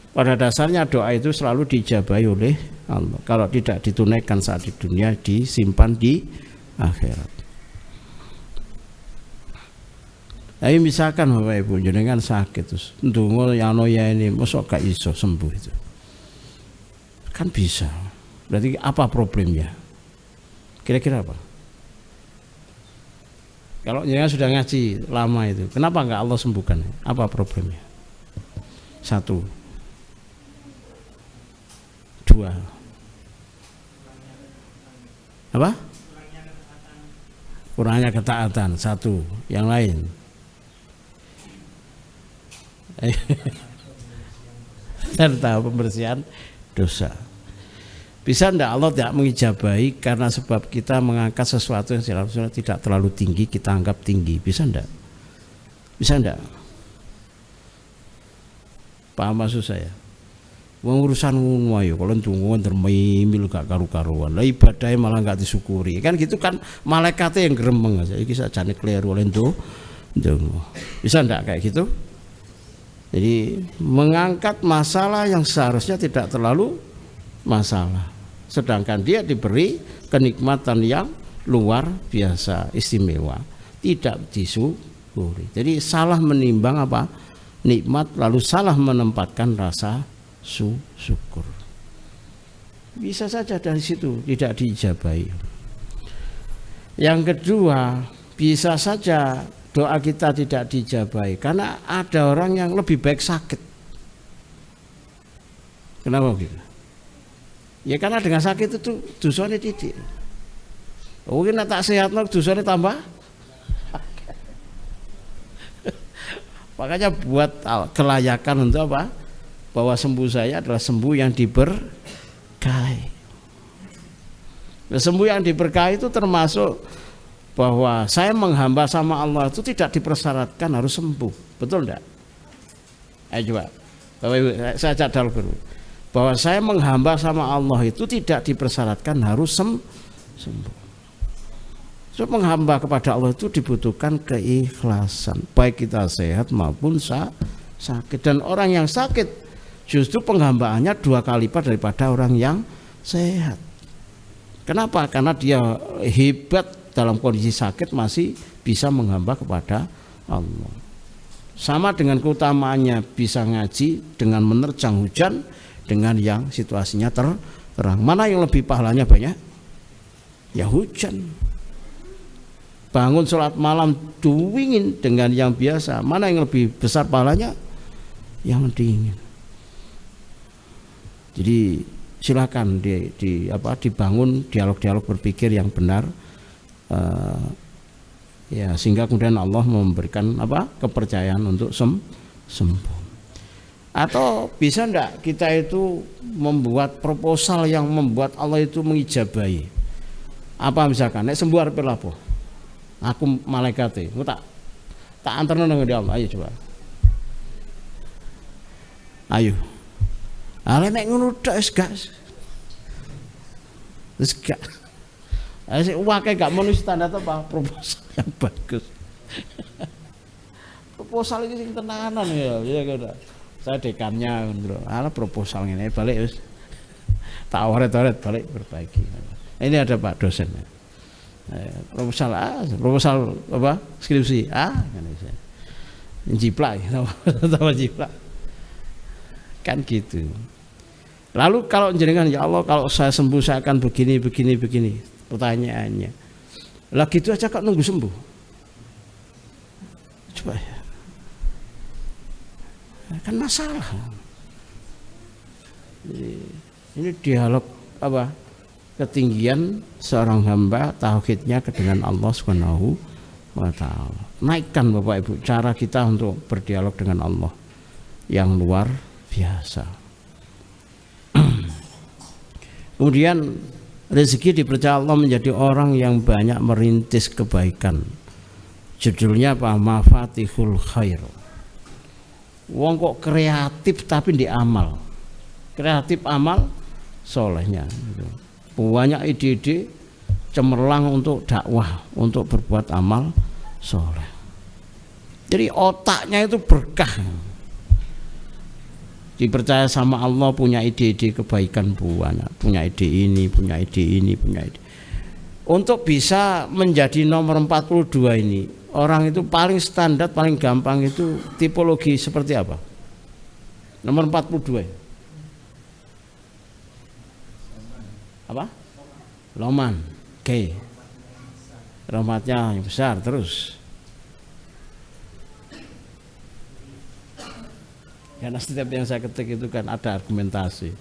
Pada dasarnya doa itu selalu dijabahi oleh Allah. Kalau tidak ditunaikan saat di dunia, disimpan di akhirat. Tapi misalkan Bapak Ibu jenengan sakit terus ndonga ya ini mosok gak iso sembuh itu. Kan bisa. Berarti apa problemnya? Kira-kira apa? Kalau jenengan sudah ngaji lama itu, kenapa enggak Allah sembuhkan? Apa problemnya? Satu. Dua. Apa? Kurangnya ketaatan. Satu. Yang lain. Serta pembersihan dosa. Bisa enggak Allah tidak mengijabahi karena sebab kita mengangkat sesuatu yang seharusnya tidak terlalu tinggi kita anggap tinggi? Bisa enggak? Bisa enggak? Paham maksud saya? Wong urusan ngono ayo kalau ndonga dermimil gak karu-karuan. Lah ibadahnya malah gak disyukuri. Kan gitu kan malaikatnya yang gremeng. Iki sakjane kleru oleh ndonga. Bisa ndak kayak gitu? Jadi mengangkat masalah yang seharusnya tidak terlalu masalah. Sedangkan dia diberi kenikmatan yang luar biasa, istimewa, tidak disyukuri. Jadi salah menimbang apa? Nikmat, lalu salah menempatkan rasa syukur. Bisa saja dari situ tidak diijabahi. Yang kedua, bisa saja doa kita tidak diijabahi karena ada orang yang lebih baik sakit. Kenapa begitu? Ya karena dengan sakit itu dosanya titik. Mungkin tak sehat dosanya tambah. Makanya buat kelayakan untuk apa? Bahwa sembuh saya adalah sembuh yang diberkahi. Nah, sembuh yang diberkahi itu termasuk bahwa saya menghamba sama Allah itu tidak dipersyaratkan harus sembuh. Betul enggak? Ayo coba. Bapak Ibu, saya cadal dulu. Bahwa saya menghamba sama Allah itu tidak dipersyaratkan harus sembuh. So, menghamba kepada Allah itu dibutuhkan keikhlasan, baik kita sehat maupun sakit. Dan orang yang sakit justru penghambaannya 2 kali lipat daripada orang yang sehat. Kenapa? Karena dia hebat dalam kondisi sakit masih bisa menghamba kepada Allah. Sama dengan keutamaannya bisa ngaji dengan menerjang hujan dengan yang situasinya terang. Mana yang lebih pahalanya banyak? Ya hujan. Bangun sholat malam dingin dengan yang biasa, mana yang lebih besar pahalanya? Yang dingin. Jadi silakan dibangun dialog-dialog berpikir yang benar, ya sehingga kemudian Allah memberikan kepercayaan untuk sembuh. Atau bisa enggak kita itu membuat proposal yang membuat Allah itu mengijabahi? Apa misalkan nek sembuh arep lapo? Aku malaikate, aku tak anterno nang dia. Ayo coba. Ayo. Ale nek ngono tok wis gak. Wis gak. Asik wae gak menulis standar apa proposal yang bagus. Proposal iki sing tenanan ya udah. Saya dekannya ala proposal ini balik wis tak oret-oret balik perbaiki. Ini ada Pak dosen. Proposal apa? Skripsi. Jiplak sama jiplak. Kan gitu. Lalu kalau jenengan ya Allah kalau saya sembuh saya akan begini. Pertanyaannya. Lah gitu aja kok nunggu sembuh. Coba ya. Kan masalah. Ini dialog ketinggian seorang hamba tauhidnya dengan Allah Subhanahu wa taala. Naikkan Bapak Ibu cara kita untuk berdialog dengan Allah yang luar biasa. Kemudian rezeki dipercaya Allah menjadi orang yang banyak merintis kebaikan. Judulnya apa? Mafatihul Khair. Wong kok kreatif tapi di amal. Kreatif amal solehnya. Banyak ide-ide cemerlang untuk dakwah, untuk berbuat amal soleh. Jadi otaknya itu berkah. Dipercaya sama Allah punya ide-ide kebaikan banyak, punya ide ini. Untuk bisa menjadi nomor 42 ini, orang itu paling standar, paling gampang itu tipologi seperti apa? Nomor 42. Apa? Loman. Oke. Rahmatnya yang besar terus. Karena setiap yang saya ketik itu kan ada argumentasi.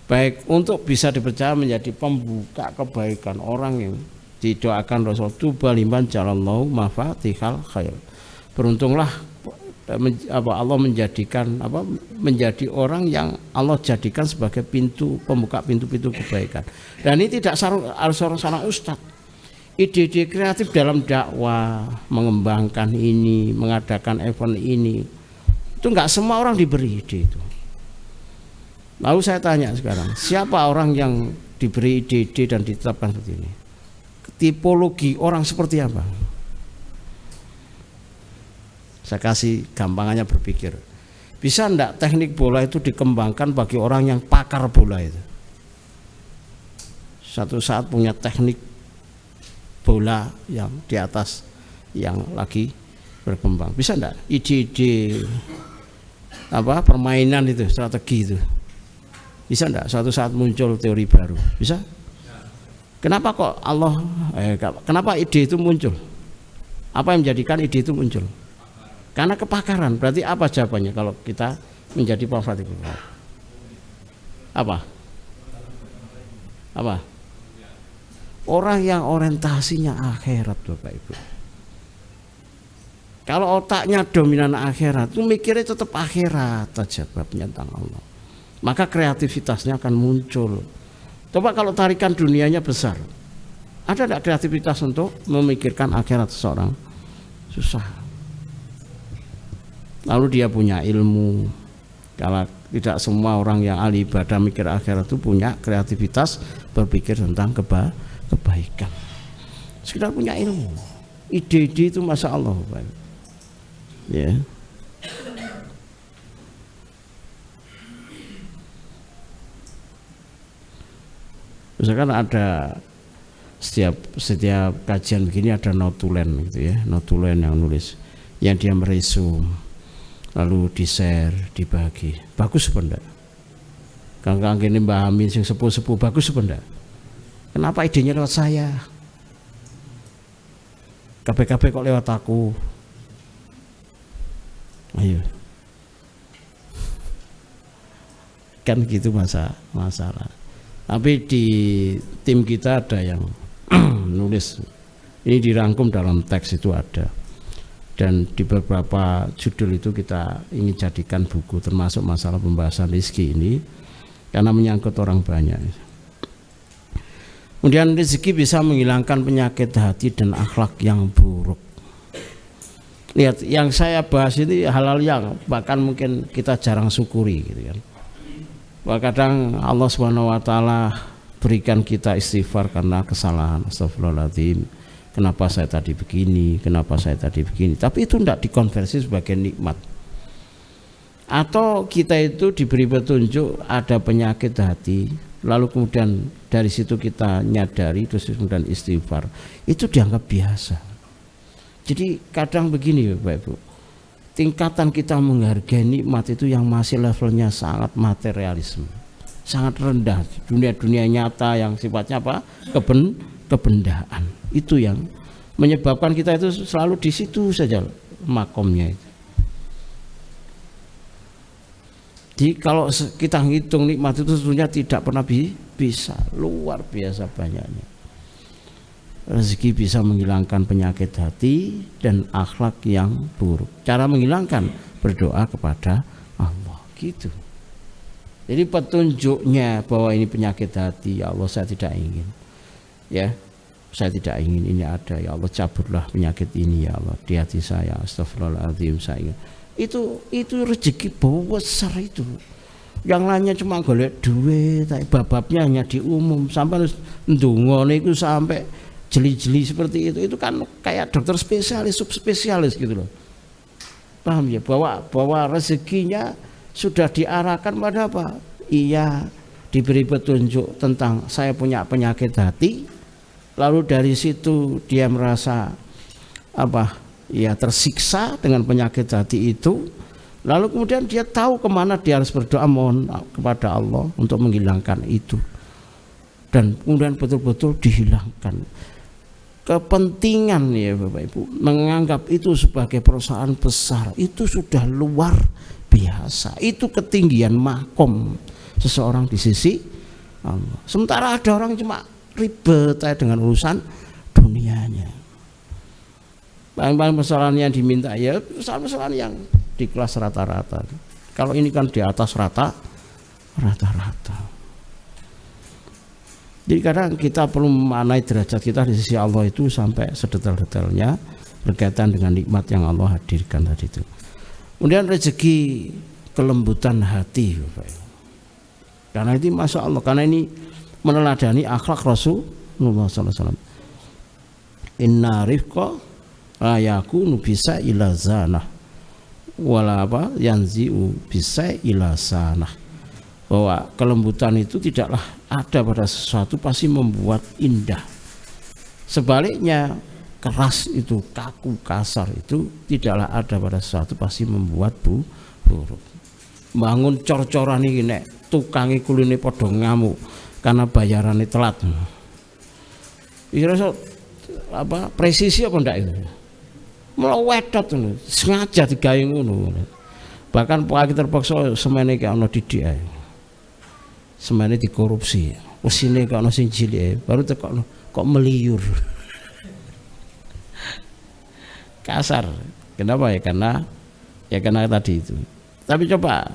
Baik untuk bisa dipercaya menjadi pembuka kebaikan orang yang didoakan Rasul tuba liman jalallahu mafatihal khair. Beruntunglah Allah menjadi orang yang Allah jadikan sebagai pembuka pintu-pintu kebaikan. Dan ini tidak harus seorang ustadz. Ide-ide kreatif dalam dakwah, mengembangkan ini, mengadakan event ini, itu enggak semua orang diberi ide itu. Lalu saya tanya sekarang, siapa orang yang diberi ide-ide dan ditetapkan seperti ini? Tipologi orang seperti apa? Saya kasih gampangannya berpikir. Bisa enggak teknik bola itu dikembangkan bagi orang yang pakar bola itu? Satu saat punya teknik bola yang di atas yang lagi berkembang. Bisa enggak? Ide-ide permainan itu, strategi itu. Bisa enggak suatu saat muncul teori baru? Bisa? Kenapa kok kenapa ide itu muncul? Apa yang menjadikan ide itu muncul? Karena kepakaran. Berarti apa jawabannya kalau kita menjadi profetik? Apa? Orang yang orientasinya akhirat, Bapak Ibu. Kalau otaknya dominan akhirat, itu mikirnya tetap akhirat aja babnya tentang Allah. Maka kreativitasnya akan muncul. Coba kalau tarikan dunianya besar, ada tidak kreativitas untuk memikirkan akhirat seseorang? Susah. Lalu dia punya ilmu. Kalau tidak semua orang yang ahli ibadah mikir akhirat itu punya kreativitas berpikir tentang kebaikan. Sekedar punya ilmu, ide-ide itu masya Allah, Pak. Ya. Misalkan ada setiap kajian begini ada notulen gitu ya, notulen yang nulis, yang dia meresum, lalu di share, dibagi. Bagus apa enggak? Kang ini Mbah Amin sing sepuh-sepuh bagus apa enggak? Kenapa idenya lewat saya? KPKP kok lewat aku? Ayo. Kan gitu masalah. Tapi di tim kita ada yang nulis, ini dirangkum dalam teks itu ada, dan di beberapa judul itu kita ingin jadikan buku, termasuk masalah pembahasan rezeki ini karena menyangkut orang banyak. Kemudian rezeki bisa menghilangkan penyakit hati dan akhlak yang buruk. Lihat, yang saya bahas ini hal-hal yang bahkan mungkin kita jarang syukuri gitu kan. Kadang Allah SWT berikan kita istighfar karena kesalahan, astagfirullahaladzim, kenapa saya tadi begini, tapi itu tidak dikonversi sebagai nikmat. Atau kita itu diberi petunjuk ada penyakit hati, lalu kemudian dari situ kita nyadari, terus kemudian istighfar, itu dianggap biasa. Jadi kadang begini Bapak Ibu, tingkatan kita menghargai nikmat itu yang masih levelnya sangat materialisme, sangat rendah, dunia nyata yang sifatnya kebendaan. Itu yang menyebabkan kita itu selalu di situ saja makomnya itu. Jadi kalau kita hitung nikmat itu tentunya tidak pernah bisa, luar biasa banyaknya. Rezeki bisa menghilangkan penyakit hati dan akhlak yang buruk. Cara menghilangkan, berdoa kepada Allah gitu. Jadi petunjuknya bahwa ini penyakit hati, ya Allah saya tidak ingin, ya saya tidak ingin ini ada, ya Allah cabutlah penyakit ini ya Allah di hati saya, astagfirullahaladzim saya. Itu rezeki besar itu. Yang lainnya cuma golek duit, tapi bababnya hanya di umum, sampai ndongone itu sampai jeli-jeli seperti itu kan kayak dokter spesialis, subspesialis gitu loh. Paham ya, bahwa rezekinya sudah diarahkan pada apa? Iya, diberi petunjuk tentang saya punya penyakit hati, lalu dari situ dia merasa ya tersiksa dengan penyakit hati itu, lalu kemudian dia tahu kemana dia harus berdoa mohon kepada Allah untuk menghilangkan itu, dan kemudian betul-betul dihilangkan. Kepentingan ya Bapak Ibu menganggap itu sebagai perusahaan besar itu sudah luar biasa, itu ketinggian makom seseorang di sisi Allah. Sementara ada orang cuma ribet dengan urusan dunianya. Paling persoalan yang diminta ya persoalan yang di kelas rata-rata. Kalau ini kan di atas rata-rata. Jadi kadang kita perlu memaknai derajat kita di sisi Allah itu sampai sedetail-detailnya berkaitan dengan nikmat yang Allah hadirkan tadi itu. Kemudian rezeki kelembutan hati, Bapak. Karena itu masya Allah, karena ini meneladani akhlak Rasulullah SAW. Inna rifqa yakunu bisa ila zanah wala apa yanzi'u bisa ila sanah. Bahwa kelembutan itu tidaklah ada pada sesuatu pasti membuat indah. Sebaliknya keras itu, kaku, kasar itu tidaklah ada pada sesuatu pasti membuat buruk. Bangun cor-coran iki nek tukangi kuline padha ngamuk karena bayarannya telat. Kira apa presisi apa ndak itu? Melewedot ngono, sengaja digawe ngono. Bahkan pokoke terpaksa semene iki ana didik ae. Semene dikorupsi. Usine kok ana sing cilik baru tekokno kok meliur. Kasar. Kenapa ya? Karena tadi itu. Tapi coba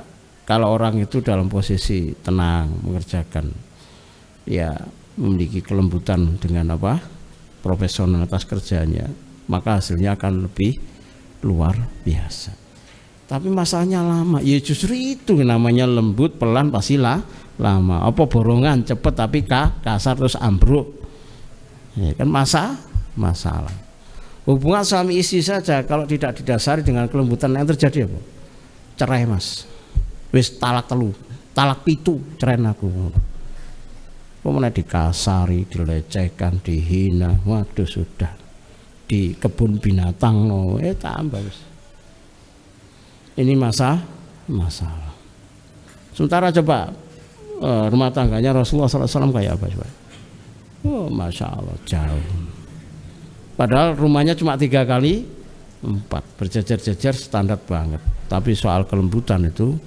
kalau orang itu dalam posisi tenang mengerjakan, ya memiliki kelembutan dengan apa profesionalitas kerjanya, maka hasilnya akan lebih luar biasa. Tapi masalahnya lama, ya justru itu namanya lembut, pelan pasti lama. Apa borongan cepet tapi kasar terus ambruk, ya kan masalah. Hubungan suami istri saja kalau tidak didasari dengan kelembutan yang terjadi apa? Cerai mas, wis talak telu, talak pitu, cerai aku. Kemudian dikasari, dilecehkan, dihina, waduh sudah di kebun binatang no, tambah. Ini masalah. Sementara coba rumah tangganya Rasulullah SAW kayak apa coba? Oh masya Allah jauh. Padahal rumahnya cuma 3 kali 4 berjejer-jejer standar banget. Tapi soal kelembutan itu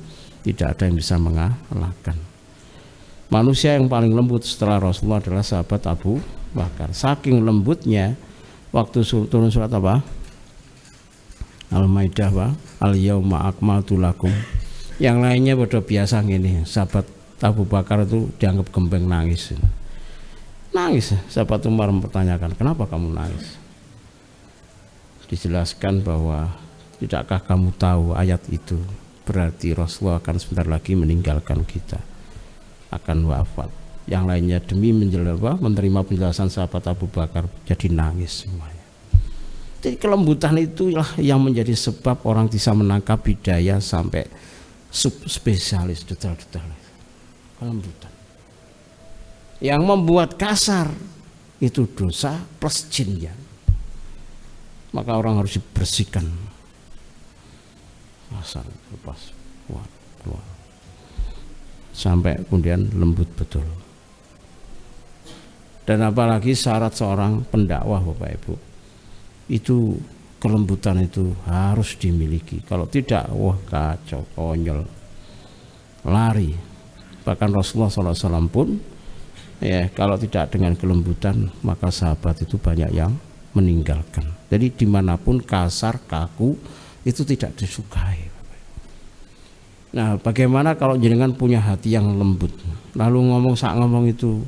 tidak ada yang bisa mengalahkan. Manusia yang paling lembut setelah Rasulullah adalah sahabat Abu Bakar. Saking lembutnya waktu turun surat apa? Al-Maidah apa? Al-yauma akmaltu lakum. Yang lainnya pada biasa gini. Sahabat Abu Bakar itu dianggap gembeng nangis. Nangis. Sahabat Umar mempertanyakan, kenapa kamu nangis? Dijelaskan bahwa tidakkah kamu tahu ayat itu berarti Rasulullah akan sebentar lagi meninggalkan kita, akan wafat. Yang lainnya demi menerima penjelasan sahabat Abu Bakar jadi nangis semuanya. Jadi kelembutan itulah yang menjadi sebab orang bisa menangkap hidayah sampai subspesialis detail-detail. Kelembutan yang membuat kasar itu dosa plus jinnya, maka orang harus dibersihkan. Kasar lepas keluar sampai kemudian lembut betul. Dan apalagi syarat seorang pendakwah Bapak Ibu itu kelembutan itu harus dimiliki. Kalau tidak, wah kacau, konyol, lari. Bahkan Rasulullah SAW pun ya kalau tidak dengan kelembutan maka sahabat itu banyak yang meninggalkan. Jadi dimanapun kasar, kaku itu tidak disukai. Nah, bagaimana kalau jenengan punya hati yang lembut, lalu ngomong itu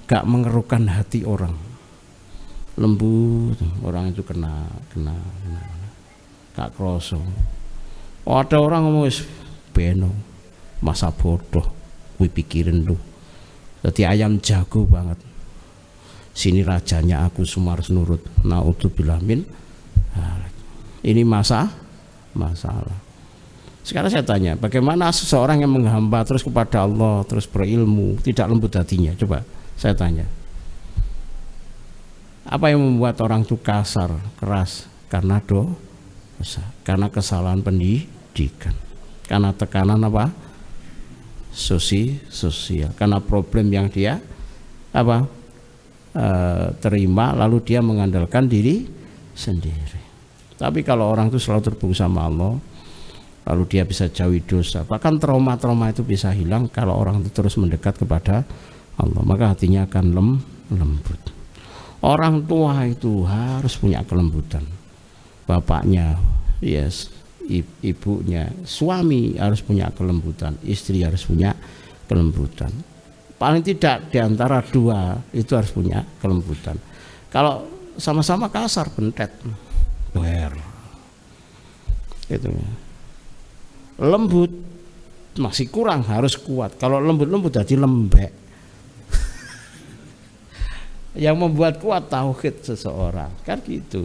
gak mengerukan hati orang, lembut, orang itu kena gak kroso. Oh, ada orang ngomong beno, masa bodoh, gue pikirin lu, jadi ayam jago banget. Sini rajanya aku Sumar nurut. Naudzubillah min. Ini masalah. Sekarang saya tanya, bagaimana seseorang yang menghamba terus kepada Allah, terus berilmu, tidak lembut hatinya? Coba saya tanya. Apa yang membuat orang itu kasar, keras? Karena dosa, karena kesalahan pendidikan, karena tekanan apa? Sosial, karena problem yang dia apa? Terima, lalu dia mengandalkan diri sendiri. Tapi kalau orang itu selalu terhubung sama Allah, lalu dia bisa jauhi dosa, bahkan trauma-trauma itu bisa hilang kalau orang itu terus mendekat kepada Allah, maka hatinya akan lembut. Orang tua itu harus punya kelembutan, bapaknya, yes, ibunya, suami harus punya kelembutan, istri harus punya kelembutan. Paling tidak diantara dua itu harus punya kelembutan. Kalau sama-sama kasar, bentet, gitu. Lembut masih kurang, harus kuat. Kalau lembut-lembut jadi lembek. Yang membuat kuat tauhid seseorang, kan gitu.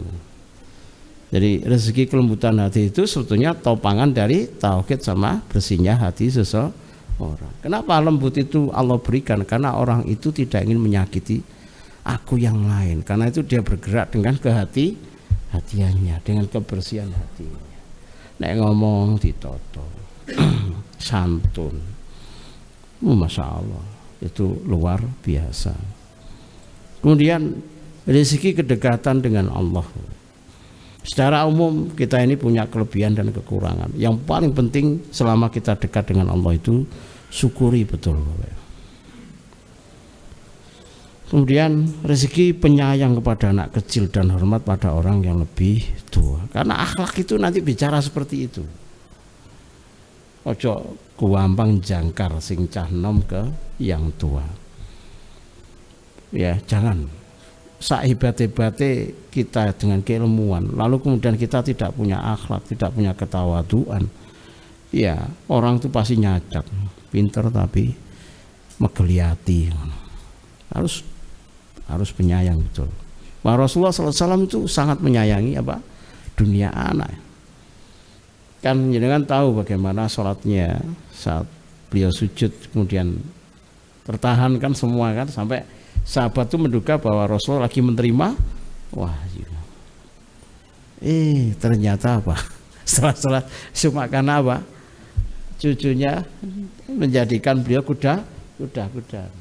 Jadi rezeki kelembutan hati itu sebetulnya topangan dari tauhid sama bersihnya hati seseorang. Kenapa lembut itu Allah berikan? Karena orang itu tidak ingin menyakiti aku yang lain. Karena itu dia bergerak dengan hatiannya, dengan kebersihan hatinya. Nek ngomong ditoto, santun, masya Allah, itu luar biasa. Kemudian rezeki kedekatan dengan Allah. Secara umum kita ini punya kelebihan dan kekurangan. Yang paling penting selama kita dekat dengan Allah itu syukuri betul. Kemudian rezeki penyayang kepada anak kecil dan hormat pada orang yang lebih tua. Karena akhlak itu nanti bicara seperti itu. Ojo gampang jangkar sing cah nom ke yang tua. Ya, jangan sehebat-hebatnya kita dengan keilmuan lalu kemudian kita tidak punya akhlak, tidak punya ketawaduan. Ya, orang itu pasti nyacat, pinter tapi megeliati. Harus penyayang betul. Rasulullah SAW itu sangat menyayangi apa? Dunia anak. Kan jangan tahu bagaimana sholatnya saat beliau sujud kemudian tertahankan semua kan sampai sahabat itu menduga bahwa Rasul lagi menerima wahyu. Ternyata apa? Setelah cuma karena apa? Cucunya menjadikan beliau kuda.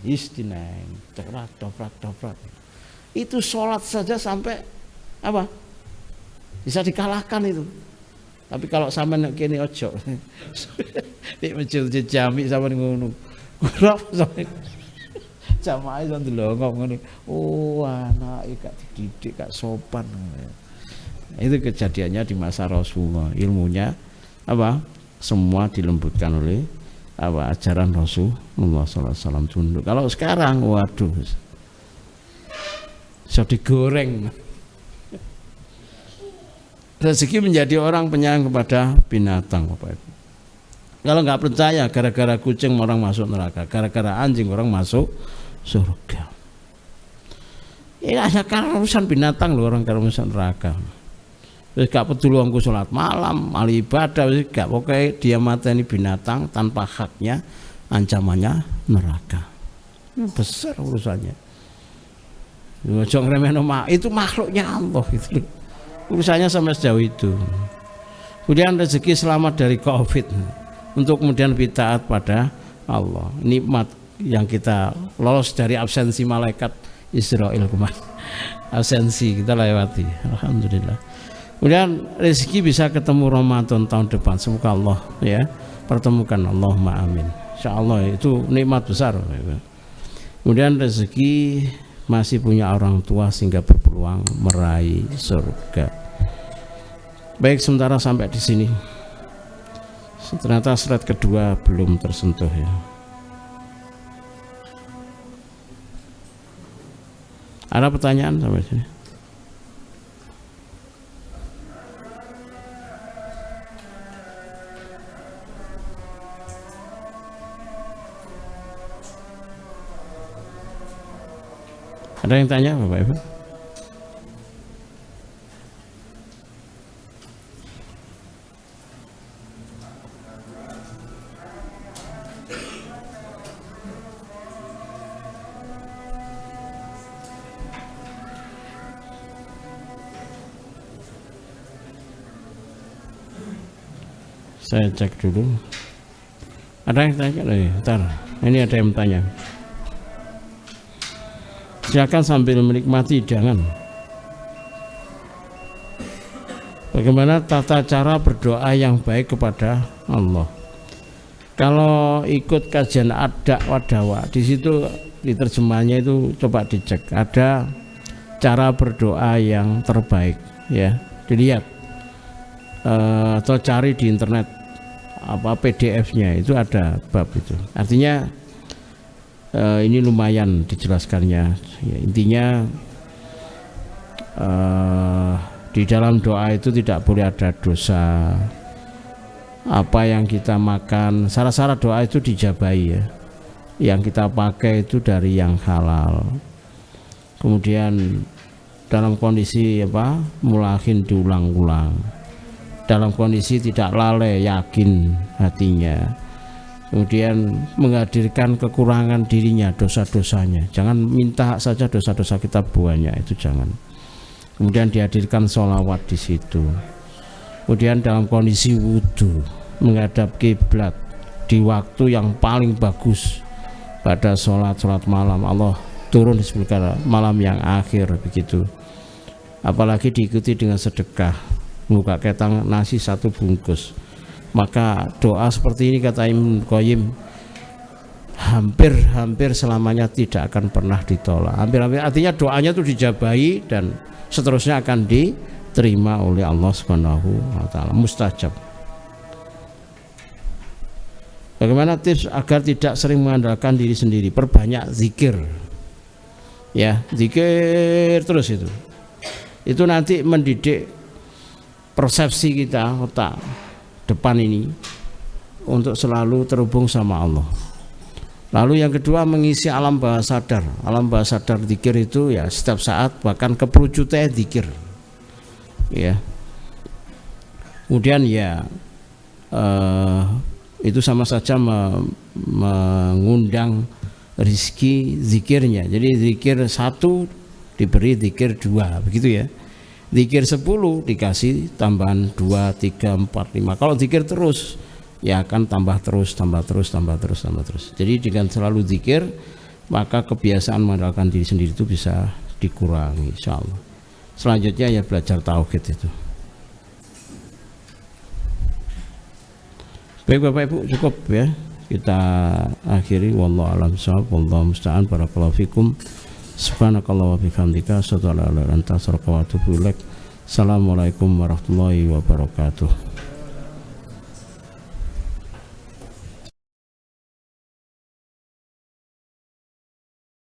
Istinain, dobrak. Itu sholat saja sampai apa? Bisa dikalahkan itu. Tapi kalau sama nek kene ojo. Nek masjid jami sama ngono. Kurang sampai jamaah itu ndelongok ngene. Oh, anak gak dididik, gak sopan. Itu kejadiannya di masa Rasulullah. Ilmunya apa? Semua dilembutkan oleh apa ajaran Rasulullah SAW tunduk. Kalau sekarang, waduh, sudah digoreng. Rezeki menjadi orang penyayang kepada binatang, Bapak Ibu. Kalau nggak percaya, gara-gara kucing orang masuk neraka, gara-gara anjing orang masuk surga. Ini hanya karena urusan binatang loh orang karena urusan neraka. Terus gak peduli aku sholat malam, ahli ibadah, gak pokoknya dia mateni binatang tanpa haknya, ancamannya neraka. Besar urusannya. Jangan remehno itu makhluknya Allah itu. Urusannya sampai sejauh itu. Kemudian rezeki selamat dari COVID untuk kemudian lebih taat pada Allah. Nikmat yang kita lolos dari absensi malaikat Israel kemarin. Absensi kita lewati. Alhamdulillah. Kemudian rezeki bisa ketemu Ramadan tahun depan. Semoga Allah ya pertemukan, Allahumma amin. Insyaallah itu nikmat besar. Kemudian rezeki masih punya orang tua sehingga berpeluang meraih surga. Baik, sementara sampai di sini. Ternyata slide kedua belum tersentuh ya. Ada pertanyaan sampai sini? Ada yang tanya Bapak Ibu? Saya cek dulu. Ada yang tanya? Ntar, ini ada yang tanya. Silakan sambil menikmati, jangan. Bagaimana tata cara berdoa yang baik kepada Allah? Kalau ikut kajian Ad-Da' wa Dawa, di situ di terjemahnya itu coba dicek. Ada cara berdoa yang terbaik, ya. Dilihat atau cari di internet apa PDF-nya itu ada bab itu. Artinya ini lumayan dijelaskannya. Ya, intinya di dalam doa itu tidak boleh ada dosa, apa yang kita makan, syarat-syarat doa itu dijabahi ya. Yang kita pakai itu dari yang halal. Kemudian dalam kondisi mulakin diulang-ulang. Dalam kondisi tidak lalai, yakin hatinya. Kemudian menghadirkan kekurangan dirinya, dosa-dosanya. Jangan minta saja dosa-dosa kita banyak, itu jangan. Kemudian dihadirkan sholawat di situ. Kemudian dalam kondisi wudhu, menghadap kiblat di waktu yang paling bagus pada sholat malam. Allah turun di sebelah malam yang akhir begitu. Apalagi diikuti dengan sedekah, buka ketang nasi 1 bungkus. Maka doa seperti ini kata Ibnu Qayyim hampir selamanya tidak akan pernah ditolak. Hampir artinya doanya itu dijabahi dan seterusnya akan diterima oleh Allah Subhanahu wa taala, mustajab. Bagaimana tips agar tidak sering mengandalkan diri sendiri? Perbanyak zikir. Ya, zikir terus itu. Itu nanti mendidik persepsi kita, otak depan ini untuk selalu terhubung sama Allah. Lalu yang kedua, mengisi alam bawah sadar. Alam bawah sadar zikir itu ya setiap saat, bahkan keperucutnya zikir. Ya. Kemudian ya itu sama saja mengundang rizki zikirnya. Jadi zikir 1 diberi zikir 2, begitu ya. Zikir 10 dikasih tambahan 2, 3, 4, 5. Kalau zikir terus ya akan tambah terus. Jadi dengan selalu zikir, maka kebiasaan mengandalkan diri sendiri itu bisa dikurangi, insyaallah. Selanjutnya ya belajar tauhid itu. Baik Bapak Ibu, cukup ya. Kita akhiri, wallahu a'lam bishawab, wallahu musta'an, barakallahu fikum. Subhanakallah wa bihamdika, asyhadu an la ilaha illa anta, astaghfiruka wa atubu ilaik. Assalamualaikum warahmatullahi wabarakatuh.